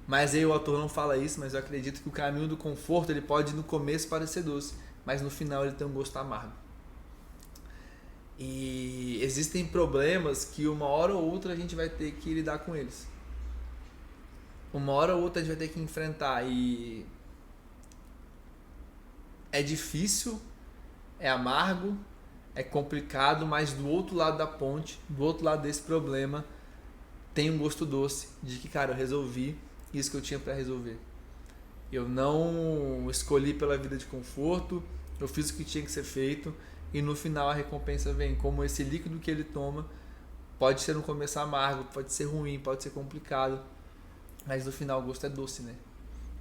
Mas aí o autor não fala isso, mas eu acredito que o caminho do conforto ele pode no começo parecer doce, mas no final ele tem um gosto amargo. E existem problemas que uma hora ou outra a gente vai ter que lidar com eles. Uma hora ou outra a gente vai ter que enfrentar e é difícil, é amargo, é complicado, mas do outro lado da ponte, do outro lado desse problema, tem um gosto doce de que, cara, eu resolvi isso que eu tinha para resolver. Eu não escolhi pela vida de conforto, eu fiz o que tinha que ser feito e no final a recompensa vem. Como esse líquido que ele toma pode ser no começo amargo, pode ser ruim, pode ser complicado, mas no final o gosto é doce, né?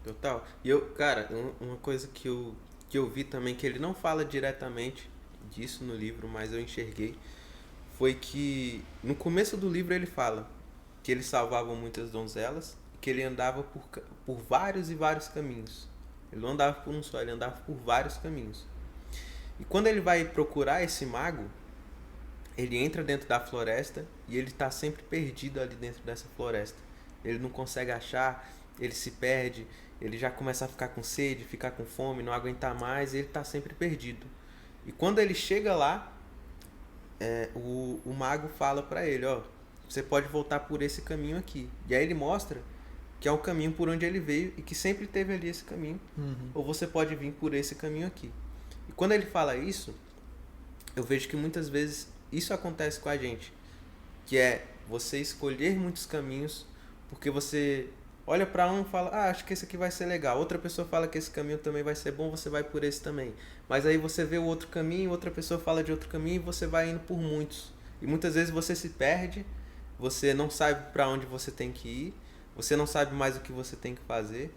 total. E cara, uma coisa que eu vi também, que ele não fala diretamente disso no livro, mas eu enxerguei, foi que no começo do livro ele fala que ele salvava muitas donzelas, que ele andava por vários e vários caminhos. Ele não andava por um só, ele andava por vários caminhos. E quando ele vai procurar esse mago, ele entra dentro da floresta e ele está sempre perdido ali dentro dessa floresta. Ele não consegue achar, ele se perde, ele já começa a ficar com sede, ficar com fome, não aguentar mais, e ele está sempre perdido. E quando ele chega lá, o mago fala para ele, ó, você pode voltar por esse caminho aqui. E aí ele mostra que é o caminho por onde ele veio e que sempre teve ali esse caminho. Ou você pode vir por esse caminho aqui. E quando ele fala isso, eu vejo que muitas vezes isso acontece com a gente, que é você escolher muitos caminhos porque você olha para um e fala, acho que esse aqui vai ser legal. Outra pessoa fala que esse caminho também vai ser bom, você vai por esse também. Mas aí você vê o outro caminho, outra pessoa fala de outro caminho e você vai indo por muitos. E muitas vezes você se perde, você não sabe para onde você tem que ir, você não sabe mais o que você tem que fazer.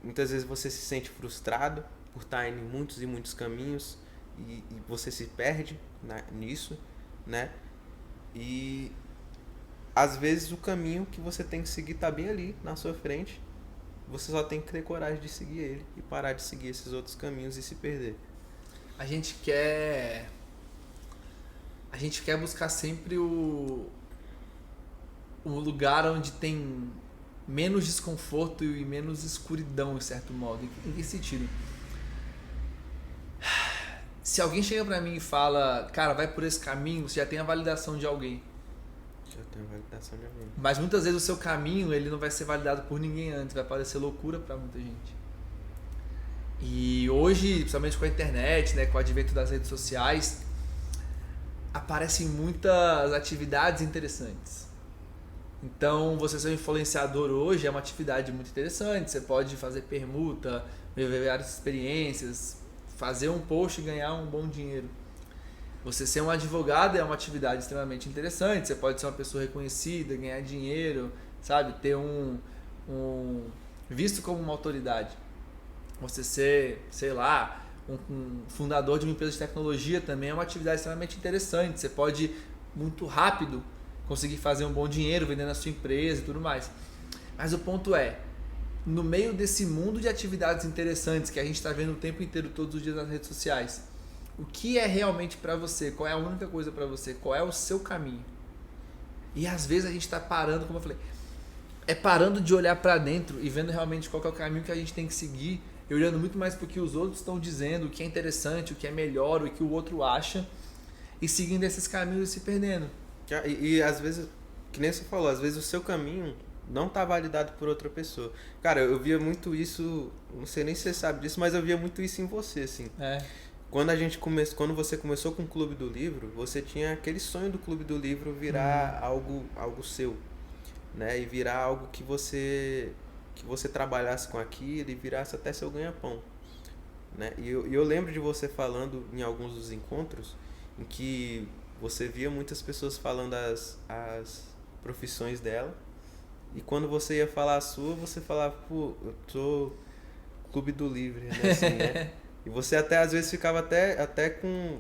Muitas vezes você se sente frustrado por estar indo em muitos e muitos caminhos e você se perde nisso, né? E às vezes o caminho que você tem que seguir está bem ali na sua frente. Você só tem que ter coragem de seguir ele e parar de seguir esses outros caminhos e se perder.
A gente quer buscar sempre o lugar onde tem menos desconforto e menos escuridão, de certo modo. Em que sentido? Se alguém chega pra mim e fala, cara, vai por esse caminho, você já tem a validação de alguém.
Já tem a validação de alguém.
Mas muitas vezes o seu caminho ele não vai ser validado por ninguém antes, vai parecer loucura pra muita gente. E hoje, principalmente com a internet, né, com o advento das redes sociais, aparecem muitas atividades interessantes. Então, você ser um influenciador hoje é uma atividade muito interessante. Você pode fazer permuta, viver várias experiências, fazer um post e ganhar um bom dinheiro. Você ser um advogado é uma atividade extremamente interessante. Você pode ser uma pessoa reconhecida, ganhar dinheiro, sabe? Ter um visto como uma autoridade. Você ser, sei lá, um fundador de uma empresa de tecnologia também é uma atividade extremamente interessante. Você pode, muito rápido, conseguir fazer um bom dinheiro vendendo a sua empresa e tudo mais. Mas o ponto é, no meio desse mundo de atividades interessantes que a gente está vendo o tempo inteiro, todos os dias nas redes sociais, o que é realmente para você? Qual é a única coisa para você? Qual é o seu caminho? E às vezes a gente está parando, como eu falei, parando de olhar para dentro e vendo realmente qual que é o caminho que a gente tem que seguir, e olhando muito mais para o que os outros estão dizendo, o que é interessante, o que é melhor, o que o outro acha, e seguindo esses caminhos e se perdendo.
E às vezes, que nem você falou, às vezes o seu caminho não tá validado por outra pessoa. Cara, eu via muito isso, não sei nem se você sabe disso, mas eu via muito isso em você, assim. Quando você começou com o Clube do Livro, você tinha aquele sonho do Clube do Livro virar algo seu, né? E virar algo que você trabalhasse com aquilo e virasse até seu ganha-pão, né? E eu lembro de você falando em alguns dos encontros em que você via muitas pessoas falando as profissões dela, e quando você ia falar a sua, você falava, pô, eu tô Clube do Livro, né? Assim, né? E você até às vezes ficava até com...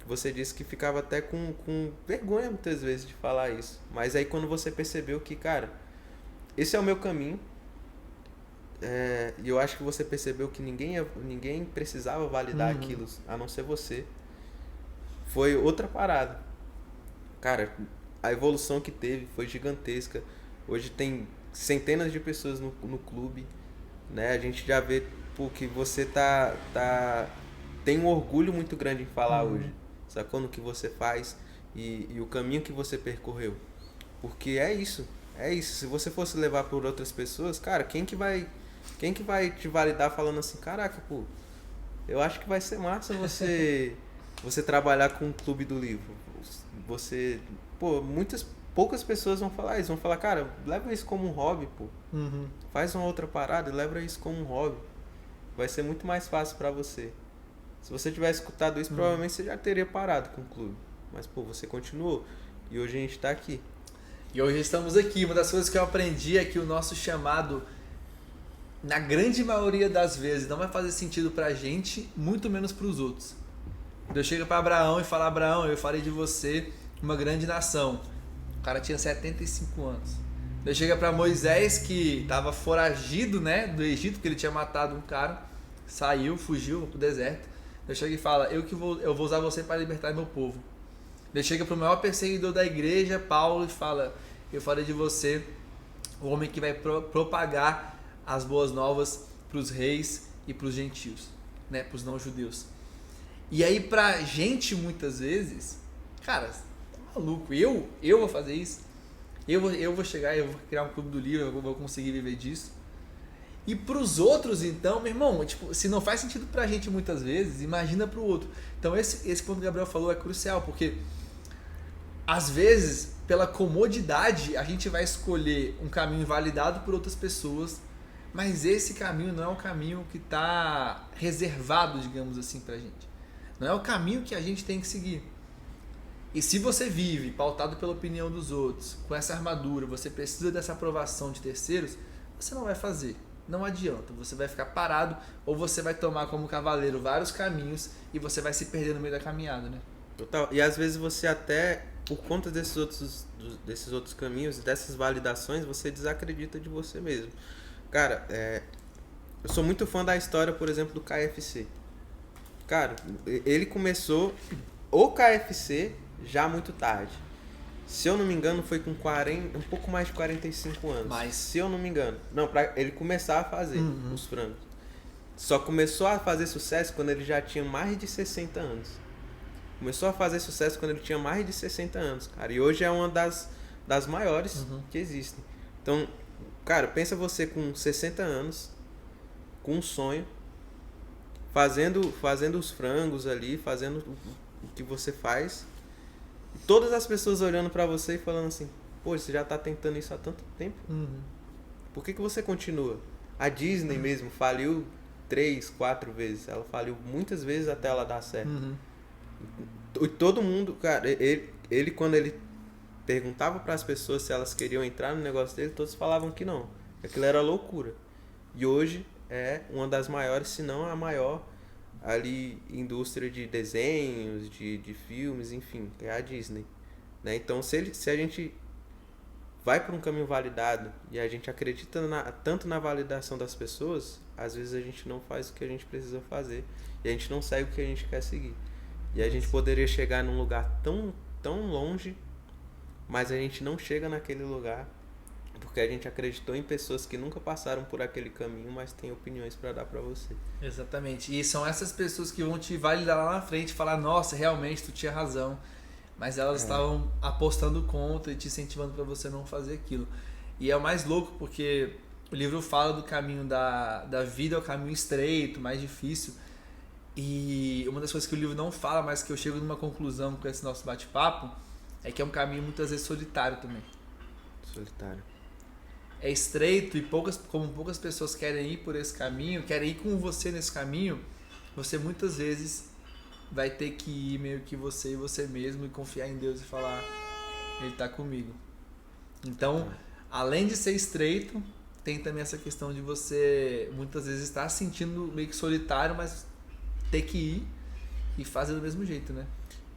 Você disse que ficava até com vergonha muitas vezes de falar isso. Mas aí quando você percebeu que, cara, esse é o meu caminho, e eu acho que você percebeu que ninguém precisava validar aquilo, a não ser você, foi outra parada. Cara, a evolução que teve foi gigantesca. Hoje tem centenas de pessoas no clube, né? A gente já vê que você tem um orgulho muito grande em falar hoje, sacou? No que você faz e o caminho que você percorreu. Porque é isso. Se você fosse levar por outras pessoas, cara, quem que vai te validar falando assim, caraca, pô, eu acho que vai ser massa você trabalhar com o Clube do Livro. Você, pô, poucas pessoas vão falar isso, vão falar, cara, leva isso como um hobby, pô. Faz uma outra parada e leva isso como um hobby. Vai ser muito mais fácil pra você. Se você tivesse escutado isso, provavelmente você já teria parado com o clube. Mas, pô, você continuou. E hoje a gente tá aqui.
E hoje estamos aqui. Uma das coisas que eu aprendi é que o nosso chamado, na grande maioria das vezes, não vai fazer sentido pra gente, muito menos pros outros. Deus chega pra Abraão e fala, Abraão, eu farei de você uma grande nação. O cara tinha 75 anos. Deus chega pra Moisés, que estava foragido, né, do Egito, porque ele tinha matado um cara, saiu, fugiu pro deserto. Deus chega e fala, eu vou usar você para libertar meu povo. Deus chega pro maior perseguidor da igreja, Paulo, e fala, eu farei de você o homem que vai propagar as boas novas pros reis e pros gentios, né, pros não judeus. E aí pra gente, muitas vezes, cara, tá maluco, eu vou fazer isso? Eu vou chegar, eu vou criar um clube do livro, eu vou conseguir viver disso. E pros outros, então, meu irmão, tipo, se não faz sentido pra gente muitas vezes, imagina pro outro. Então esse ponto que o Gabriel falou é crucial, porque às vezes, pela comodidade, a gente vai escolher um caminho validado por outras pessoas, mas esse caminho não é um caminho que está reservado, digamos assim, pra gente. Não é o caminho que a gente tem que seguir. E se você vive pautado pela opinião dos outros, com essa armadura, você precisa dessa aprovação de terceiros, você não vai fazer. Não adianta. Você vai ficar parado ou você vai tomar como cavaleiro vários caminhos e você vai se perder no meio da caminhada, né?
Total. E às vezes você até, por conta desses outros caminhos, dessas validações, você desacredita de você mesmo. Cara, eu sou muito fã da história, por exemplo, do KFC. Cara, ele começou o KFC já muito tarde. Se eu não me engano, foi com um pouco mais de 45 anos.
Mas
se eu não me engano. Não, pra ele começar a fazer os frangos. Só começou a fazer sucesso quando ele já tinha mais de 60 anos. Começou a fazer sucesso quando ele tinha mais de 60 anos, cara. E hoje é uma das maiores que existem. Então, cara, pensa você com 60 anos, com um sonho, fazendo os frangos ali, fazendo o que você faz. E todas as pessoas olhando pra você e falando assim, pô, você já tá tentando isso há tanto tempo. Por que você continua? A Disney mesmo faliu 3, 4 vezes. Ela faliu muitas vezes até ela dar certo. E todo mundo, cara, ele quando ele perguntava para as pessoas se elas queriam entrar no negócio dele, todos falavam que não. Que aquilo era loucura. E hoje é uma das maiores, se não a maior, ali, indústria de desenhos, de filmes, enfim, é a Disney. né? Então, se a gente vai por um caminho validado e a gente acredita tanto na validação das pessoas, às vezes a gente não faz o que a gente precisa fazer e a gente não segue o que a gente quer seguir. E a gente poderia chegar num lugar tão longe, mas a gente não chega naquele lugar porque a gente acreditou em pessoas que nunca passaram por aquele caminho, mas têm opiniões para dar para você.
Exatamente. E são essas pessoas que vão te validar lá na frente e falar, nossa, realmente tu tinha razão. Mas elas estavam apostando contra e te incentivando para você não fazer aquilo. E é o mais louco porque o livro fala do caminho da vida, é o caminho estreito, mais difícil. E uma das coisas que o livro não fala, mas que eu chego numa conclusão com esse nosso bate-papo, é que é um caminho muitas vezes solitário também.
Solitário.
É estreito e como poucas pessoas querem ir por esse caminho, querem ir com você nesse caminho, você muitas vezes vai ter que ir meio que você e você mesmo e confiar em Deus e falar, Ele está comigo. Então, além de ser estreito, tem também essa questão de você muitas vezes estar se sentindo meio que solitário, mas ter que ir e fazer do mesmo jeito, né?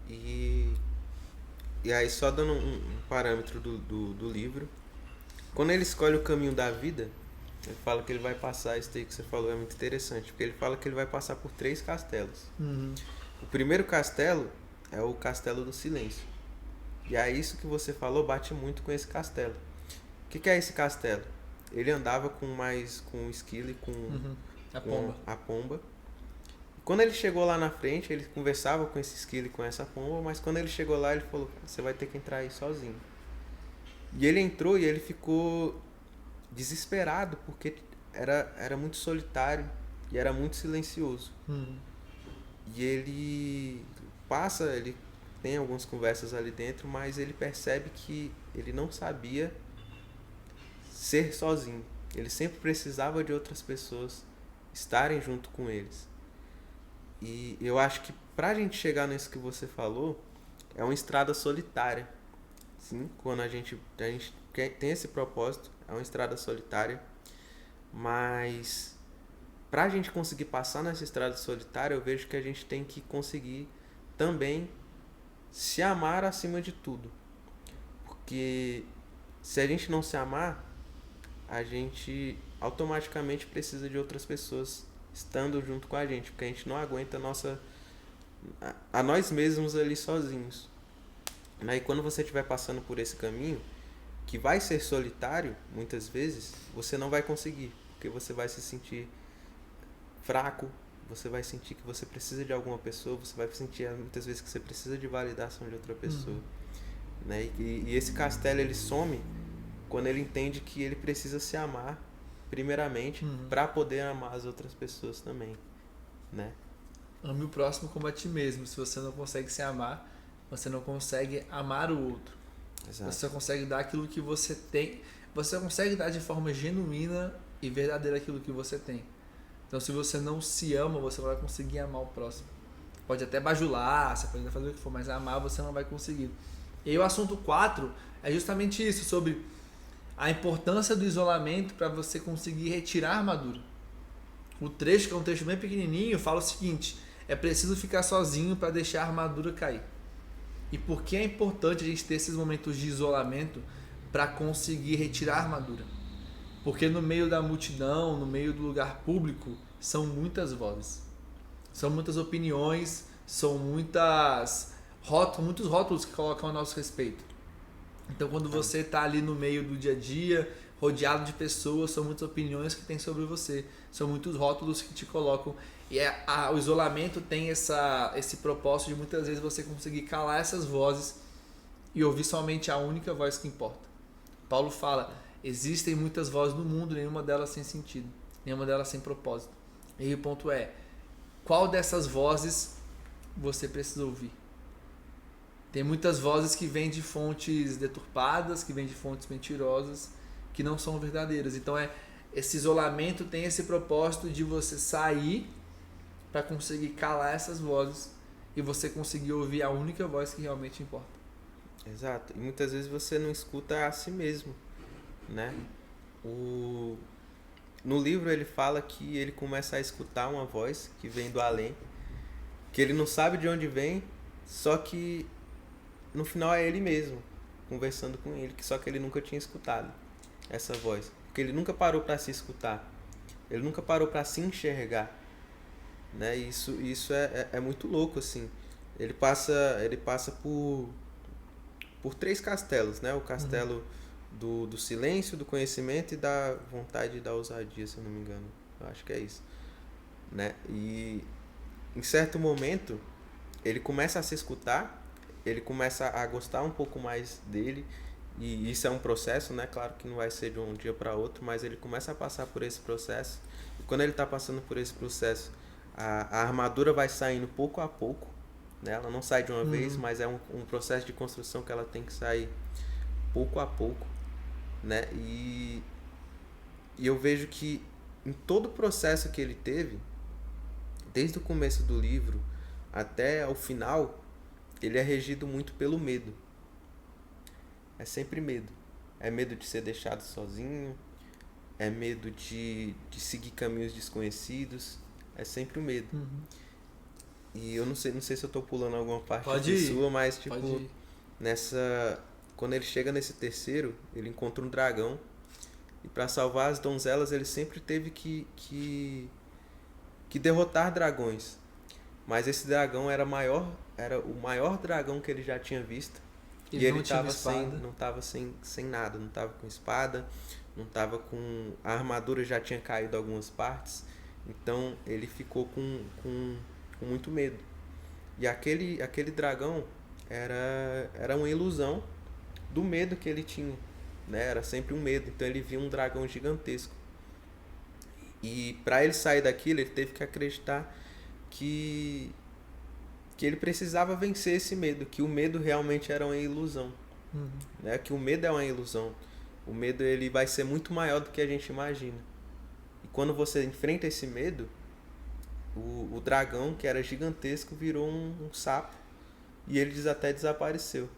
E aí, só dando um parâmetro do livro, quando ele escolhe o caminho da vida, ele fala que ele vai passar, isso aí que você falou é muito interessante, porque ele fala que ele vai passar por 3 castelos.
Uhum.
O primeiro castelo é o castelo do silêncio. E aí isso que você falou bate muito com esse castelo. O que é esse castelo? Ele andava com o esquilo e com a pomba. Quando ele chegou lá na frente, ele conversava com esse esquilo e com essa pomba, mas quando ele chegou lá, ele falou, você vai ter que entrar aí sozinho. E ele entrou e ele ficou desesperado, porque era muito solitário e era muito silencioso. E ele ele tem algumas conversas ali dentro, mas ele percebe que ele não sabia ser sozinho. Ele sempre precisava de outras pessoas estarem junto com eles. E eu acho que pra gente chegar nisso que você falou, é uma estrada solitária. Sim, quando a gente tem esse propósito, é uma estrada solitária, mas pra gente conseguir passar nessa estrada solitária, eu vejo que a gente tem que conseguir também se amar acima de tudo. Porque se a gente não se amar, a gente automaticamente precisa de outras pessoas estando junto com a gente, porque a gente não aguenta a nós mesmos ali sozinhos. E quando você estiver passando por esse caminho, que vai ser solitário, muitas vezes, você não vai conseguir, porque você vai se sentir fraco, você vai sentir que você precisa de alguma pessoa, você vai sentir muitas vezes que você precisa de validação de outra pessoa. Né? E esse castelo ele some quando ele entende que ele precisa se amar primeiramente para poder amar as outras pessoas também, né?
Ame o próximo como a ti mesmo. Se você não consegue se amar, você não consegue amar o outro.
Exato.
Você consegue dar aquilo que você tem. Você consegue dar de forma genuína e verdadeira aquilo que você tem. Então, se você não se ama, você não vai conseguir amar o próximo. Pode até bajular, você pode até fazer o que for, mas amar você não vai conseguir. E aí, o assunto 4 é justamente isso, sobre a importância do isolamento para você conseguir retirar a armadura. O trecho, que é um trecho bem pequenininho, fala o seguinte: é preciso ficar sozinho para deixar a armadura cair. E por que é importante a gente ter esses momentos de isolamento para conseguir retirar a armadura? Porque no meio da multidão, no meio do lugar público, são muitas vozes. São muitas opiniões, são muitos rótulos que colocam a nosso respeito. Então, quando você está ali no meio do dia a dia, rodeado de pessoas, são muitas opiniões que tem sobre você. São muitos rótulos que te colocam. E o isolamento tem esse propósito de muitas vezes você conseguir calar essas vozes e ouvir somente a única voz que importa. Paulo fala, existem muitas vozes no mundo, nenhuma delas sem sentido, nenhuma delas sem propósito. E aí o ponto é, qual dessas vozes você precisa ouvir? Tem muitas vozes que vêm de fontes deturpadas, que vêm de fontes mentirosas, que não são verdadeiras. Então esse isolamento tem esse propósito de você sair para conseguir calar essas vozes e você conseguir ouvir a única voz que realmente importa.
Exato. E muitas vezes você não escuta a si mesmo, né? No livro ele fala que ele começa a escutar uma voz que vem do além, que ele não sabe de onde vem, só que no final é ele mesmo, conversando com ele, só que ele nunca tinha escutado essa voz. Porque ele nunca parou para se escutar. Ele nunca parou para se enxergar. Né? Isso é muito louco, assim. Ele passa por 3 castelos, né? O castelo do silêncio, do conhecimento e da vontade e da ousadia, se eu não me engano. Eu acho que é isso. Né? E em certo momento, ele começa a se escutar, ele começa a gostar um pouco mais dele, e isso é um processo, né? Claro que não vai ser de um dia para outro, mas ele começa a passar por esse processo. E quando ele está passando por esse processo, a armadura vai saindo pouco a pouco, né? Ela não sai de uma vez, mas é um processo de construção que ela tem que sair pouco a pouco, né? E eu vejo que em todo o processo que ele teve, desde o começo do livro até o final, ele é regido muito pelo medo. É sempre medo. É medo de ser deixado sozinho, é medo de seguir caminhos desconhecidos, é sempre o medo. E eu não sei se eu tô pulando alguma parte sua, mas tipo, quando ele chega nesse terceiro, ele encontra um dragão, e para salvar as donzelas ele sempre teve que derrotar dragões. Mas esse dragão era o maior dragão que ele já tinha visto. E ele não tava sem nada, não tava com espada, não tava com... A armadura já tinha caído algumas partes, então ele ficou com muito medo. E aquele dragão era uma ilusão do medo que ele tinha, né? Era sempre um medo, então ele via um dragão gigantesco. E para ele sair daquilo, ele teve que acreditar que ele precisava vencer esse medo, que o medo realmente era uma ilusão, né? Que o medo é uma ilusão. O medo ele vai ser muito maior do que a gente imagina. E quando você enfrenta esse medo, o dragão, que era gigantesco, virou um sapo, e ele até desapareceu.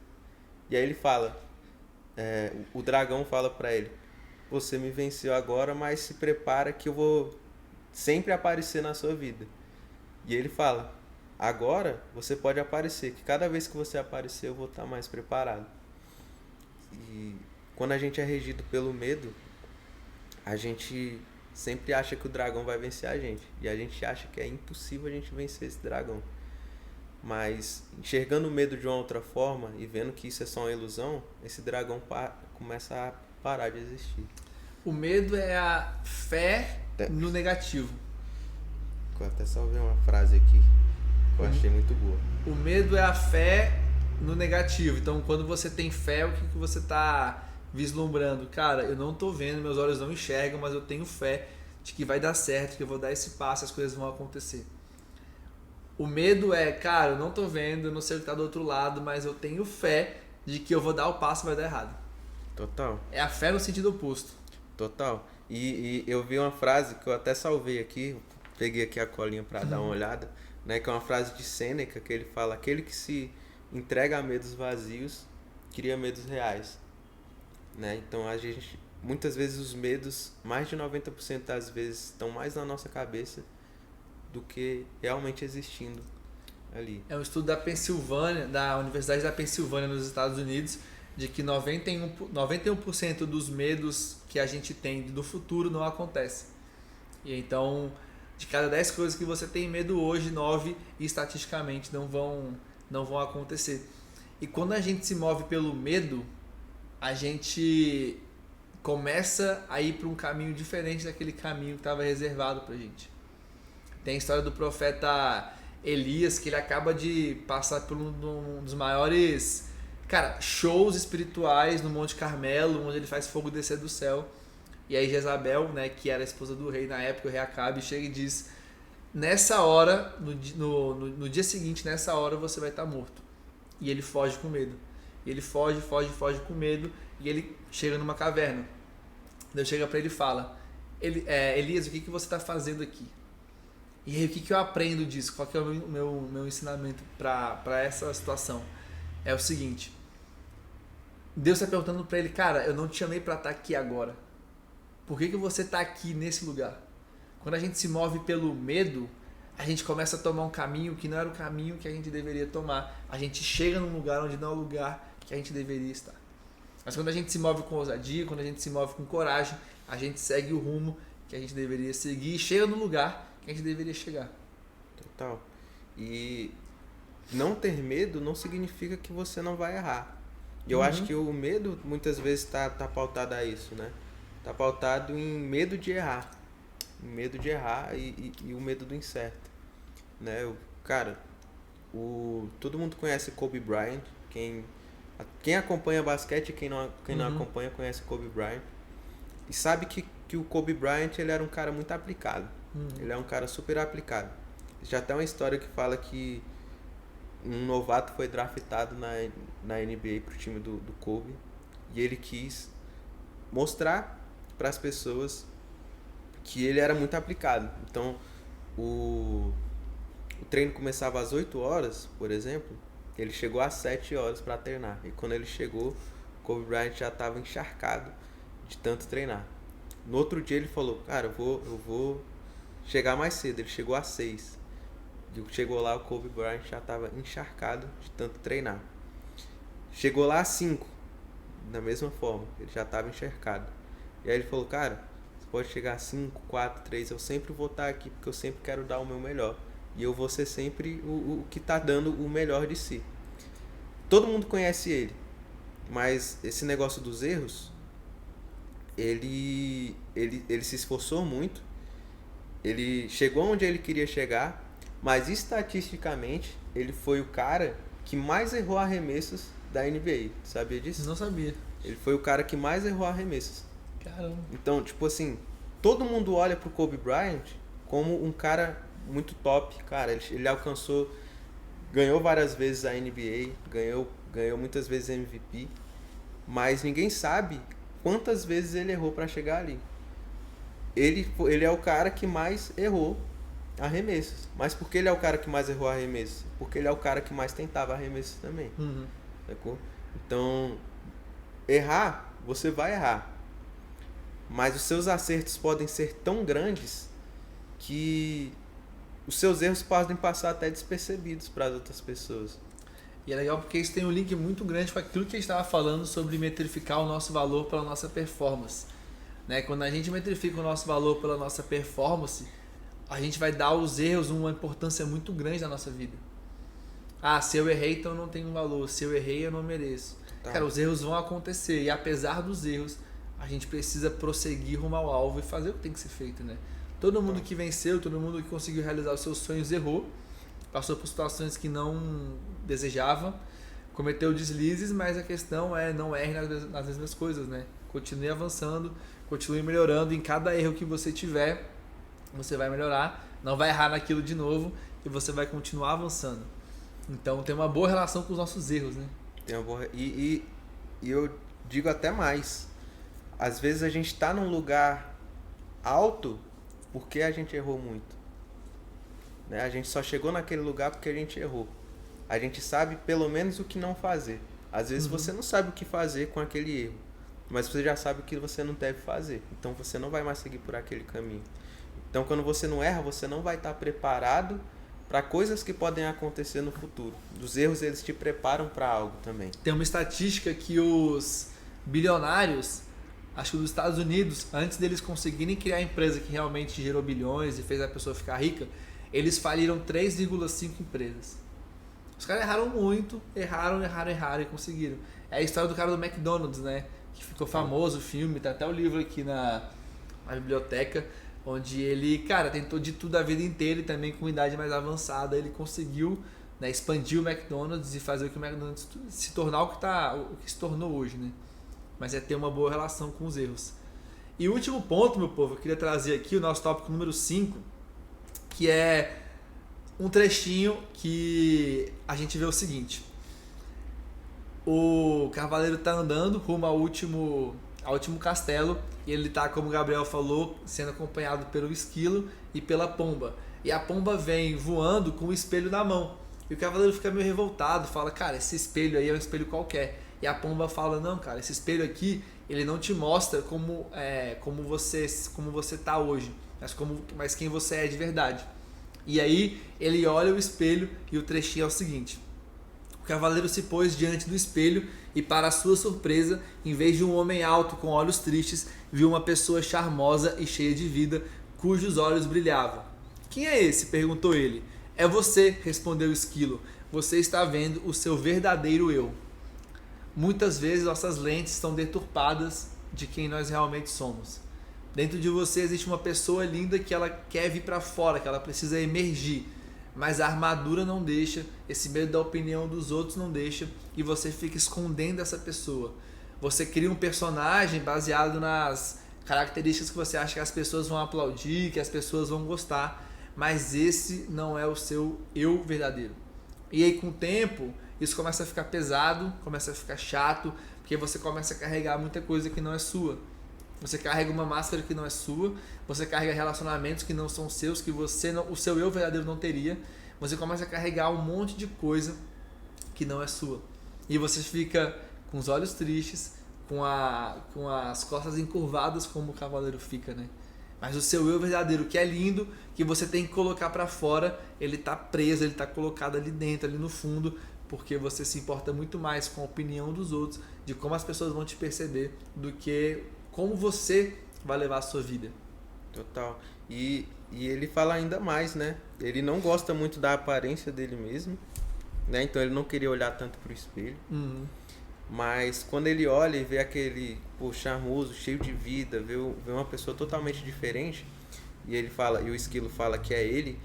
E aí ele fala, o dragão fala para ele: você me venceu agora, mas se prepara que eu vou sempre aparecer na sua vida. E ele fala: agora você pode aparecer, que cada vez que você aparecer eu vou estar mais preparado. E quando a gente é regido pelo medo, a gente sempre acha que o dragão vai vencer a gente. E a gente acha que é impossível a gente vencer esse dragão. Mas enxergando o medo de uma outra forma e vendo que isso é só uma ilusão, esse dragão começa a parar de existir.
O medo é a fé no negativo.
Eu até salvei uma frase aqui que eu achei muito boa.
O medo é a fé no negativo. Então, quando você tem fé, o que você está vislumbrando? Cara, eu não estou vendo, meus olhos não enxergam, mas eu tenho fé de que vai dar certo, que eu vou dar esse passo, as coisas vão acontecer. O medo é, cara, eu não estou vendo, eu não sei o que está do outro lado, mas eu tenho fé de que eu vou dar o passo e vai dar errado.
Total.
É a fé no sentido oposto.
Total. E eu vi uma frase que eu até salvei aqui, peguei aqui a colinha para dar uma olhada, né, que é uma frase de Sêneca, que ele fala: aquele que se entrega a medos vazios cria medos reais, né? Então a gente, muitas vezes os medos, mais de 90% das vezes, estão mais na nossa cabeça do que realmente existindo ali.
É um estudo da Pensilvânia, da Universidade da Pensilvânia nos Estados Unidos, de que 91% dos medos que a gente tem do futuro não acontece. E então, de cada 10 coisas que você tem medo hoje, 9 estatisticamente não vão acontecer. E quando a gente se move pelo medo, a gente começa a ir para um caminho diferente daquele caminho que estava reservado para a gente. Tem a história do profeta Elias, que ele acaba de passar por um dos maiores, shows espirituais no Monte Carmelo, onde ele faz fogo descer do céu. E aí Jezabel, né, que era a esposa do rei na época, o rei Acabe, chega e diz: nessa hora, no dia seguinte, nessa hora você vai estar morto. E ele foge com medo. E ele foge com medo, e ele chega numa caverna. Deus chega para ele e fala: Elias, o que você está fazendo aqui? E aí, o que eu aprendo disso? Qual que é o meu ensinamento para essa situação? É o seguinte: Deus está perguntando para ele: cara, eu não te chamei para estar aqui agora. Por que você está aqui nesse lugar? Quando a gente se move pelo medo, a gente começa a tomar um caminho que não era o caminho que a gente deveria tomar. A gente chega num lugar onde não é o lugar que a gente deveria estar. Mas quando a gente se move com ousadia, quando a gente se move com coragem, a gente segue o rumo que a gente deveria seguir e chega no lugar que a gente deveria chegar.
Total. E não ter medo não significa que você não vai errar. Eu acho que o medo muitas vezes tá pautado a isso, né? Tá pautado em medo de errar. Medo de errar e o medo do incerto, né? Cara, todo mundo conhece Kobe Bryant. Quem acompanha basquete e quem não acompanha conhece Kobe Bryant. E sabe que o Kobe Bryant ele era um cara muito aplicado. Ele é um cara super aplicado. Já tem uma história que fala que um novato foi draftado na NBA pro time do Kobe. E ele quis mostrar para as pessoas que ele era muito aplicado. Então, o treino começava às 8 horas, por exemplo, ele chegou às 7 horas para treinar. E quando ele chegou, o Kobe Bryant já estava encharcado de tanto treinar. No outro dia ele falou, cara, eu vou chegar mais cedo. Ele chegou às 6. E chegou lá, o Kobe Bryant já estava encharcado de tanto treinar. Chegou lá às 5, da mesma forma, ele já estava encharcado. E aí ele falou, cara, pode chegar a 5, 4, 3, eu sempre vou estar aqui porque eu sempre quero dar o meu melhor. E eu vou ser sempre o que está dando o melhor de si. Todo mundo conhece ele, mas esse negócio dos erros, ele se esforçou muito, ele chegou onde ele queria chegar, mas estatisticamente ele foi o cara que mais errou arremessos da NBA. Sabia disso?
Não sabia.
Ele foi o cara que mais errou arremessos.
Caramba.
Então, tipo assim, todo mundo olha pro Kobe Bryant como um cara muito top. Cara, ele alcançou, ganhou várias vezes a NBA, ganhou muitas vezes MVP, mas ninguém sabe quantas vezes ele errou para chegar ali. Ele é o cara que mais errou arremessos. Mas por que ele é o cara que mais errou arremessos? Porque ele é o cara que mais tentava arremessos também. Sacou? Então, errar, você vai errar. Mas os seus acertos podem ser tão grandes que os seus erros podem passar até despercebidos para as outras pessoas.
E é legal porque isso tem um link muito grande com aquilo que a gente estava falando sobre metrificar o nosso valor pela nossa performance. Né? Quando a gente metrifica o nosso valor pela nossa performance, a gente vai dar aos erros uma importância muito grande na nossa vida. Ah, se eu errei, então eu não tenho valor. Se eu errei, eu não mereço. Tá. Cara, os erros vão acontecer. E apesar dos erros, a gente precisa prosseguir rumo ao alvo e fazer o que tem que ser feito, né? Todo mundo que venceu, todo mundo que conseguiu realizar os seus sonhos errou. Passou por situações que não desejava. Cometeu deslizes, mas a questão é não erre nas mesmas coisas, né? Continue avançando, continue melhorando. Em cada erro que você tiver, você vai melhorar. Não vai errar naquilo de novo e você vai continuar avançando. Então tem uma boa relação com os nossos erros, né?
Tem uma boa... E eu digo até mais. Às vezes a gente está num lugar alto porque a gente errou muito. Né? A gente só chegou naquele lugar porque a gente errou. A gente sabe pelo menos o que não fazer. Às vezes você não sabe o que fazer com aquele erro, mas você já sabe o que você não deve fazer. Então você não vai mais seguir por aquele caminho. Então quando você não erra, você não vai estar preparado para coisas que podem acontecer no futuro. Os erros, eles te preparam para algo também.
Tem uma estatística que os bilionários, acho que dos Estados Unidos, antes deles conseguirem criar a empresa que realmente gerou bilhões e fez a pessoa ficar rica, eles faliram 3,5 empresas. Os caras erraram muito, erraram e conseguiram. É a história do cara do McDonald's, né? Que ficou famoso o filme, tem até o livro aqui na biblioteca, onde ele, cara, tentou de tudo a vida inteira e também com idade mais avançada ele conseguiu, né, expandir o McDonald's e fazer o que o McDonald's se tornar o que se tornou hoje, né? Mas é ter uma boa relação com os erros. E o último ponto, meu povo, eu queria trazer aqui o nosso tópico número 5, que é um trechinho que a gente vê o seguinte. O cavaleiro está andando rumo ao último castelo e ele está, como o Gabriel falou, sendo acompanhado pelo esquilo e pela pomba. E a pomba vem voando com o espelho na mão. E o cavaleiro fica meio revoltado, fala, cara, esse espelho aí é um espelho qualquer. E a pomba fala, não, cara, esse espelho aqui, ele não te mostra como você tá hoje, mas quem você é de verdade. E aí ele olha o espelho e o trechinho é o seguinte: o cavaleiro se pôs diante do espelho e, para sua surpresa, em vez de um homem alto com olhos tristes, viu uma pessoa charmosa e cheia de vida, cujos olhos brilhavam. Quem é esse? Perguntou ele. É você, respondeu o esquilo. Você está vendo o seu verdadeiro eu. Muitas vezes nossas lentes estão deturpadas de quem nós realmente somos. Dentro de você existe uma pessoa linda que ela quer vir para fora, que ela precisa emergir. Mas a armadura não deixa, esse medo da opinião dos outros não deixa, e você fica escondendo essa pessoa. Você cria um personagem baseado nas características que você acha que as pessoas vão aplaudir, que as pessoas vão gostar, mas esse não é o seu eu verdadeiro. E aí, com o tempo, isso começa a ficar pesado, começa a ficar chato, porque você começa a carregar muita coisa que não é sua. Você carrega uma máscara que não é sua, você carrega relacionamentos que não são seus, que você não, o seu eu verdadeiro não teria. Você começa a carregar um monte de coisa que não é sua. E você fica com os olhos tristes, com as costas encurvadas, como o cavaleiro fica, né? Mas o seu eu verdadeiro, que é lindo, que você tem que colocar para fora, ele tá preso, ele tá colocado ali dentro, ali no fundo, porque você se importa muito mais com a opinião dos outros, de como as pessoas vão te perceber, do que como você vai levar a sua vida.
Total. E ele fala ainda mais, né? Ele não gosta muito da aparência dele mesmo, né? Então ele não queria olhar tanto pro espelho.
Uhum.
Mas quando ele olha e vê aquele charmoso, cheio de vida, vê uma pessoa totalmente diferente, e ele fala, e o esquilo fala que é ele,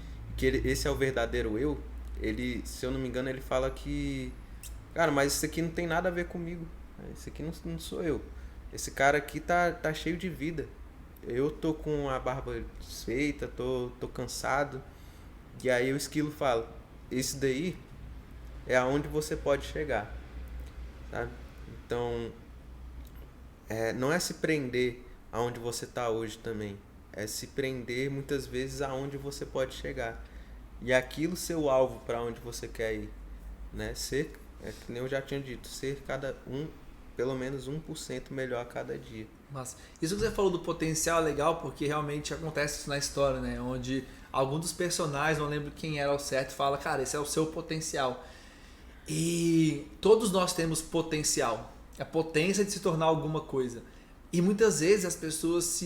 esse é o verdadeiro eu, ele, se eu não me engano, ele fala que, cara, mas isso aqui não tem nada a ver comigo, isso aqui não sou eu. Esse cara aqui tá cheio de vida. Eu tô com a barba desfeita, tô cansado. E aí o esquilo fala, esse daí é aonde você pode chegar. Sabe? Então, não é se prender aonde você está hoje também. É se prender muitas vezes aonde você pode chegar. E aquilo ser o alvo para onde você quer ir. Né? Ser, que nem eu já tinha dito, ser pelo menos 1% melhor a cada dia.
Mas isso que você falou do potencial é legal, porque realmente acontece isso na história, né? Onde algum dos personagens, não lembro quem era ao certo, fala, cara, esse é o seu potencial. E todos nós temos potencial, a potência de se tornar alguma coisa. E muitas vezes as pessoas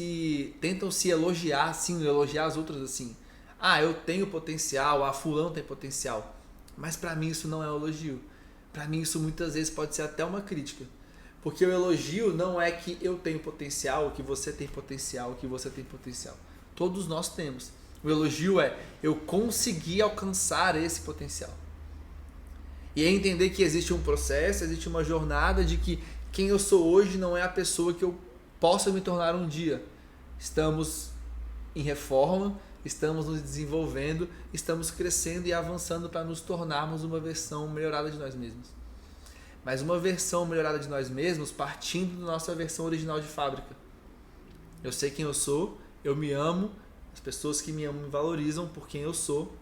tentam se elogiar assim, elogiar as outras assim. Ah, eu tenho potencial, a fulano tem potencial. Mas pra mim isso não é um elogio. Pra mim isso muitas vezes pode ser até uma crítica. Porque o elogio não é que eu tenho potencial, que você tem potencial, que você tem potencial. Todos nós temos. O elogio é eu consegui alcançar esse potencial. E é entender que existe um processo, existe uma jornada de que quem eu sou hoje não é a pessoa que eu possa me tornar um dia. Estamos em reforma, estamos nos desenvolvendo, estamos crescendo e avançando para nos tornarmos uma versão melhorada de nós mesmos. Mas uma versão melhorada de nós mesmos partindo da nossa versão original de fábrica. Eu sei quem eu sou, eu me amo, as pessoas que me amam me valorizam por quem eu sou,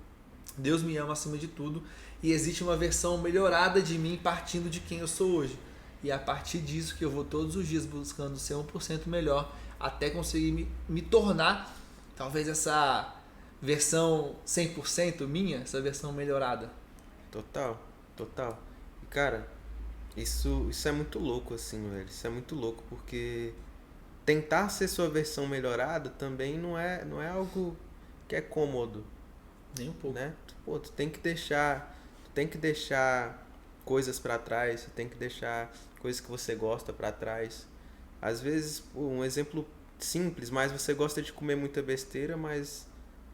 Deus me ama acima de tudo. E existe uma versão melhorada de mim partindo de quem eu sou hoje. E é a partir disso que eu vou todos os dias buscando ser 1% melhor até conseguir me tornar talvez essa versão 100% minha, essa versão melhorada.
Total. E cara, isso é muito louco assim, velho. Isso é muito louco porque tentar ser sua versão melhorada também não é algo que é cômodo.
Nem um pouco.
Né? Pô, tu tem que deixar coisas pra trás, tu tem que deixar coisas que você gosta pra trás. Às vezes, um exemplo simples, mas você gosta de comer muita besteira, mas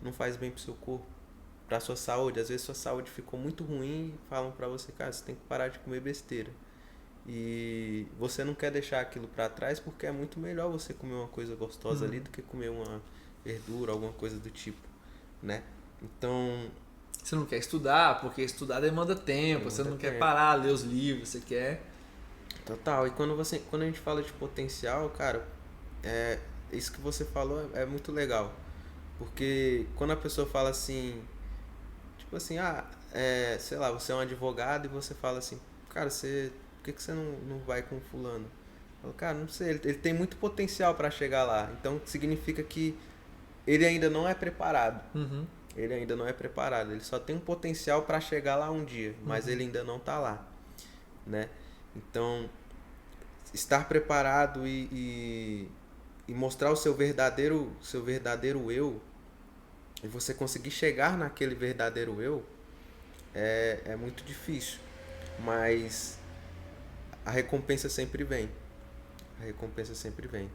não faz bem pro seu corpo, pra sua saúde. Às vezes sua saúde ficou muito ruim e falam pra você, cara, você tem que parar de comer besteira. E você não quer deixar aquilo pra trás porque é muito melhor você comer uma coisa gostosa ali do que comer uma verdura, alguma coisa do tipo, né? Então,
você não quer estudar, porque estudar demanda tempo, você não quer parar, ler os livros, você quer...
Total, e quando a gente fala de potencial, cara, isso que você falou é muito legal. Porque quando a pessoa fala assim, tipo assim, sei lá, você é um advogado e você fala assim, cara, por que você não vai com fulano? Eu falo, cara, não sei, ele tem muito potencial para chegar lá, então significa que ele ainda não é preparado.
Uhum.
ele ainda não é preparado. Ele só tem um potencial para chegar lá um dia, mas ele ainda não está lá, né? Então, estar preparado e mostrar o seu verdadeiro eu, e você conseguir chegar naquele verdadeiro eu, é muito difícil. Mas a recompensa sempre vem. A recompensa sempre vem.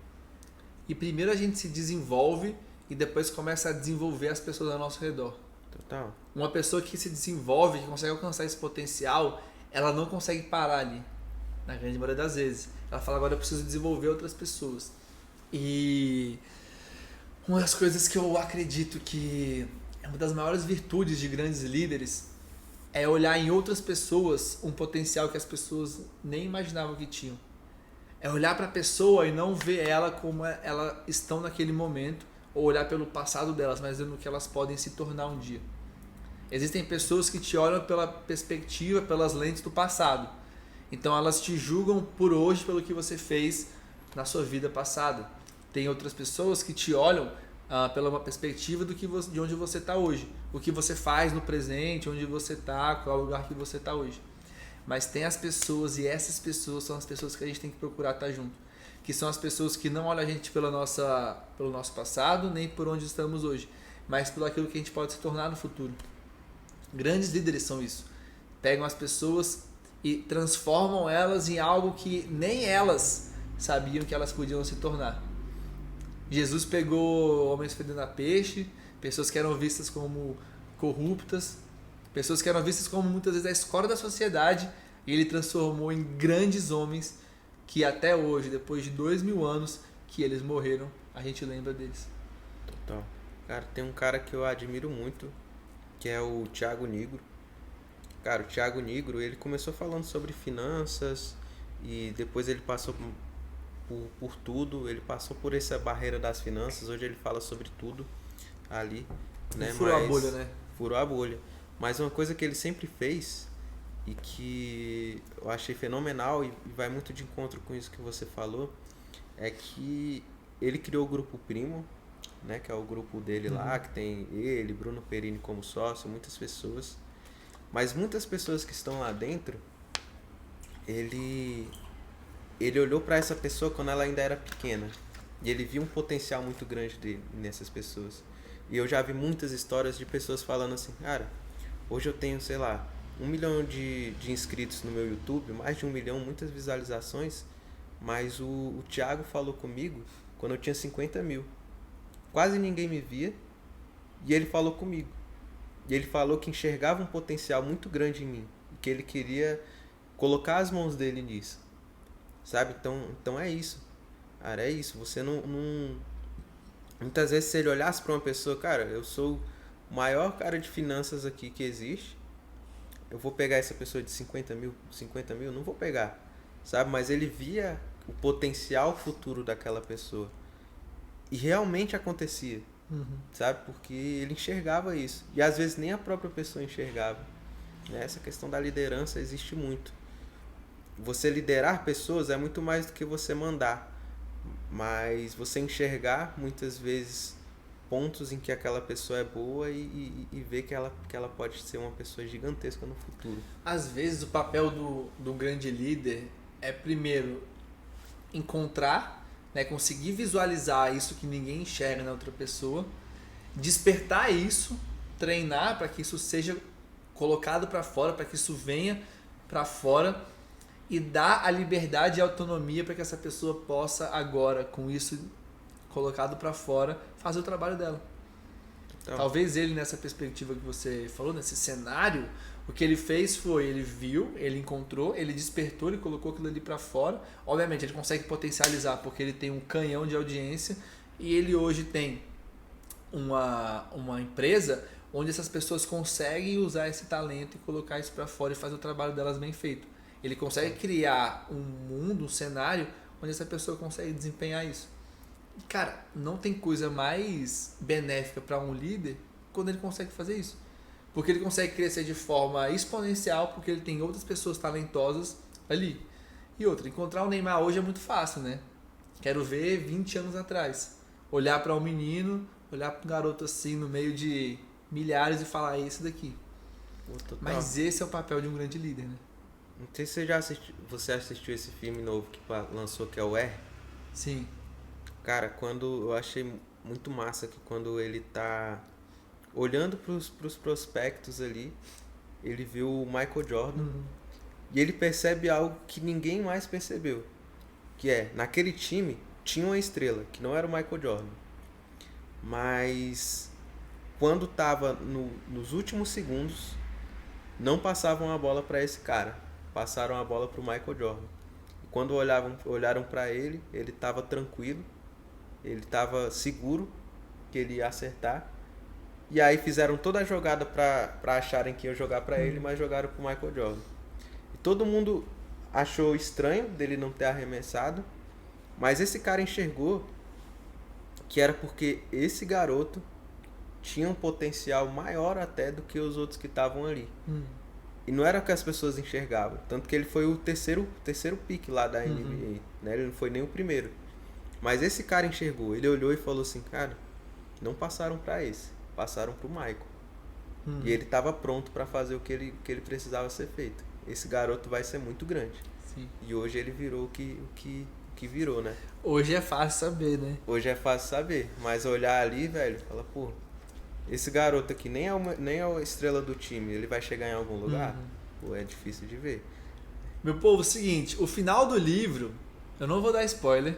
E primeiro a gente se desenvolve e depois começa a desenvolver as pessoas ao nosso redor.
Total.
Uma pessoa que se desenvolve, que consegue alcançar esse potencial, ela não consegue parar ali, na grande maioria das vezes. Ela fala, agora eu preciso desenvolver outras pessoas. E uma das coisas que eu acredito que é uma das maiores virtudes de grandes líderes é olhar em outras pessoas um potencial que as pessoas nem imaginavam que tinham. É olhar para a pessoa e não ver ela como elas estão naquele momento, ou olhar pelo passado delas, mas no que elas podem se tornar um dia. Existem pessoas que te olham pela perspectiva, pelas lentes do passado. Então elas te julgam por hoje pelo que você fez na sua vida passada. Tem outras pessoas que te olham pela uma perspectiva de onde você está hoje. O que você faz no presente, onde você está, qual é o lugar que você está hoje. Mas tem as pessoas, e essas pessoas são as pessoas que a gente tem que procurar estar junto. Que são as pessoas que não olham a gente pelo nosso passado, nem por onde estamos hoje, mas pelo aquilo que a gente pode se tornar no futuro. Grandes líderes são isso. Pegam as pessoas e transformam elas em algo que nem elas sabiam que elas podiam se tornar. Jesus pegou homens fedendo a peixe, pessoas que eram vistas como corruptas, pessoas que eram vistas como muitas vezes a escória da sociedade, e ele transformou em grandes homens que até hoje, depois de 2000 anos que eles morreram, a gente lembra deles.
Total. Cara, tem um cara que eu admiro muito, que é o Thiago Nigro. Cara, o Thiago Nigro, ele começou falando sobre finanças e depois ele passou por tudo, ele passou por essa barreira das finanças, hoje ele fala sobre tudo ali, né?
Furou a bolha, né?
Furou a bolha. Mas uma coisa que ele sempre fez e que eu achei fenomenal e vai muito de encontro com isso que você falou, é que ele criou o Grupo Primo, né, que é o grupo dele lá, que tem ele, Bruno Perini como sócio, muitas pessoas. Mas muitas pessoas que estão lá dentro, ele olhou para essa pessoa quando ela ainda era pequena. E ele viu um potencial muito grande nessas pessoas. E eu já vi muitas histórias de pessoas falando assim, cara, hoje eu tenho, sei lá, 1 milhão de inscritos no meu YouTube, mais de 1 milhão, muitas visualizações, mas o Thiago falou comigo quando eu tinha 50 mil. Quase ninguém me via, e ele falou comigo. E ele falou que enxergava um potencial muito grande em mim, que ele queria colocar as mãos dele nisso. Sabe? Então é isso. Cara, é isso. Você não... Muitas vezes se ele olhasse para uma pessoa, cara, eu sou o maior cara de finanças aqui que existe, eu vou pegar essa pessoa de 50 mil, não vou pegar, sabe? Mas ele via o potencial futuro daquela pessoa. E realmente acontecia, sabe? Porque ele enxergava isso. E às vezes nem a própria pessoa enxergava. Né? Essa questão da liderança existe muito. Você liderar pessoas é muito mais do que você mandar. Mas você enxergar, muitas vezes, pontos em que aquela pessoa é boa e ver que ela pode ser uma pessoa gigantesca no futuro.
Às vezes o papel do grande líder é, primeiro, encontrar, né, conseguir visualizar isso que ninguém enxerga na outra pessoa, despertar isso, treinar para que isso seja colocado para fora, para que isso venha para fora e dar a liberdade e a autonomia para que essa pessoa possa agora, com isso colocado para fora, fazer o trabalho dela. Então, talvez ele, nessa perspectiva que você falou, nesse cenário, o que ele fez foi, ele viu, ele encontrou, ele despertou, ele colocou aquilo ali para fora. Obviamente, ele consegue potencializar porque ele tem um canhão de audiência e ele hoje tem uma empresa onde essas pessoas conseguem usar esse talento e colocar isso para fora e fazer o trabalho delas bem feito. Ele consegue criar um mundo, um cenário onde essa pessoa consegue desempenhar isso. E, cara, não tem coisa mais benéfica para um líder quando ele consegue fazer isso. Porque ele consegue crescer de forma exponencial porque ele tem outras pessoas talentosas ali. E outra, encontrar o Neymar hoje é muito fácil, né? Quero ver 20 anos atrás. Olhar para um menino, olhar para um garoto assim no meio de milhares e falar isso daqui.
Total.
Mas esse é o papel de um grande líder, né?
Não sei se você assistiu esse filme novo que lançou, que é o R.
Sim.
Cara, quando eu achei muito massa que quando ele tá olhando pros prospectos ali, ele viu o Michael Jordan e ele percebe algo que ninguém mais percebeu. Que é, naquele time tinha uma estrela, que não era o Michael Jordan. Mas quando tava nos últimos segundos, não passavam a bola para esse cara. Passaram a bola pro Michael Jordan. E quando olharam para ele estava tranquilo, ele estava seguro que ele ia acertar. E aí fizeram toda a jogada para acharem que ia jogar para ele, mas jogaram pro Michael Jordan. E todo mundo achou estranho dele não ter arremessado, mas esse cara enxergou que era porque esse garoto tinha um potencial maior até do que os outros que estavam ali. E não era o que as pessoas enxergavam. Tanto que ele foi o terceiro pick lá da NBA. Né? Ele não foi nem o primeiro. Mas esse cara enxergou. Ele olhou e falou assim, cara, não passaram para esse. Passaram pro Michael. E ele estava pronto para fazer o que ele precisava ser feito. Esse garoto vai ser muito grande.
Sim.
E hoje ele virou o que virou, né?
Hoje é fácil saber, né?
Hoje é fácil saber. Mas olhar ali, velho, fala, pô... Esse garoto aqui nem é a estrela do time, ele vai chegar em algum lugar? Pô, é difícil de ver.
Meu povo, seguinte, o final do livro, eu não vou dar spoiler,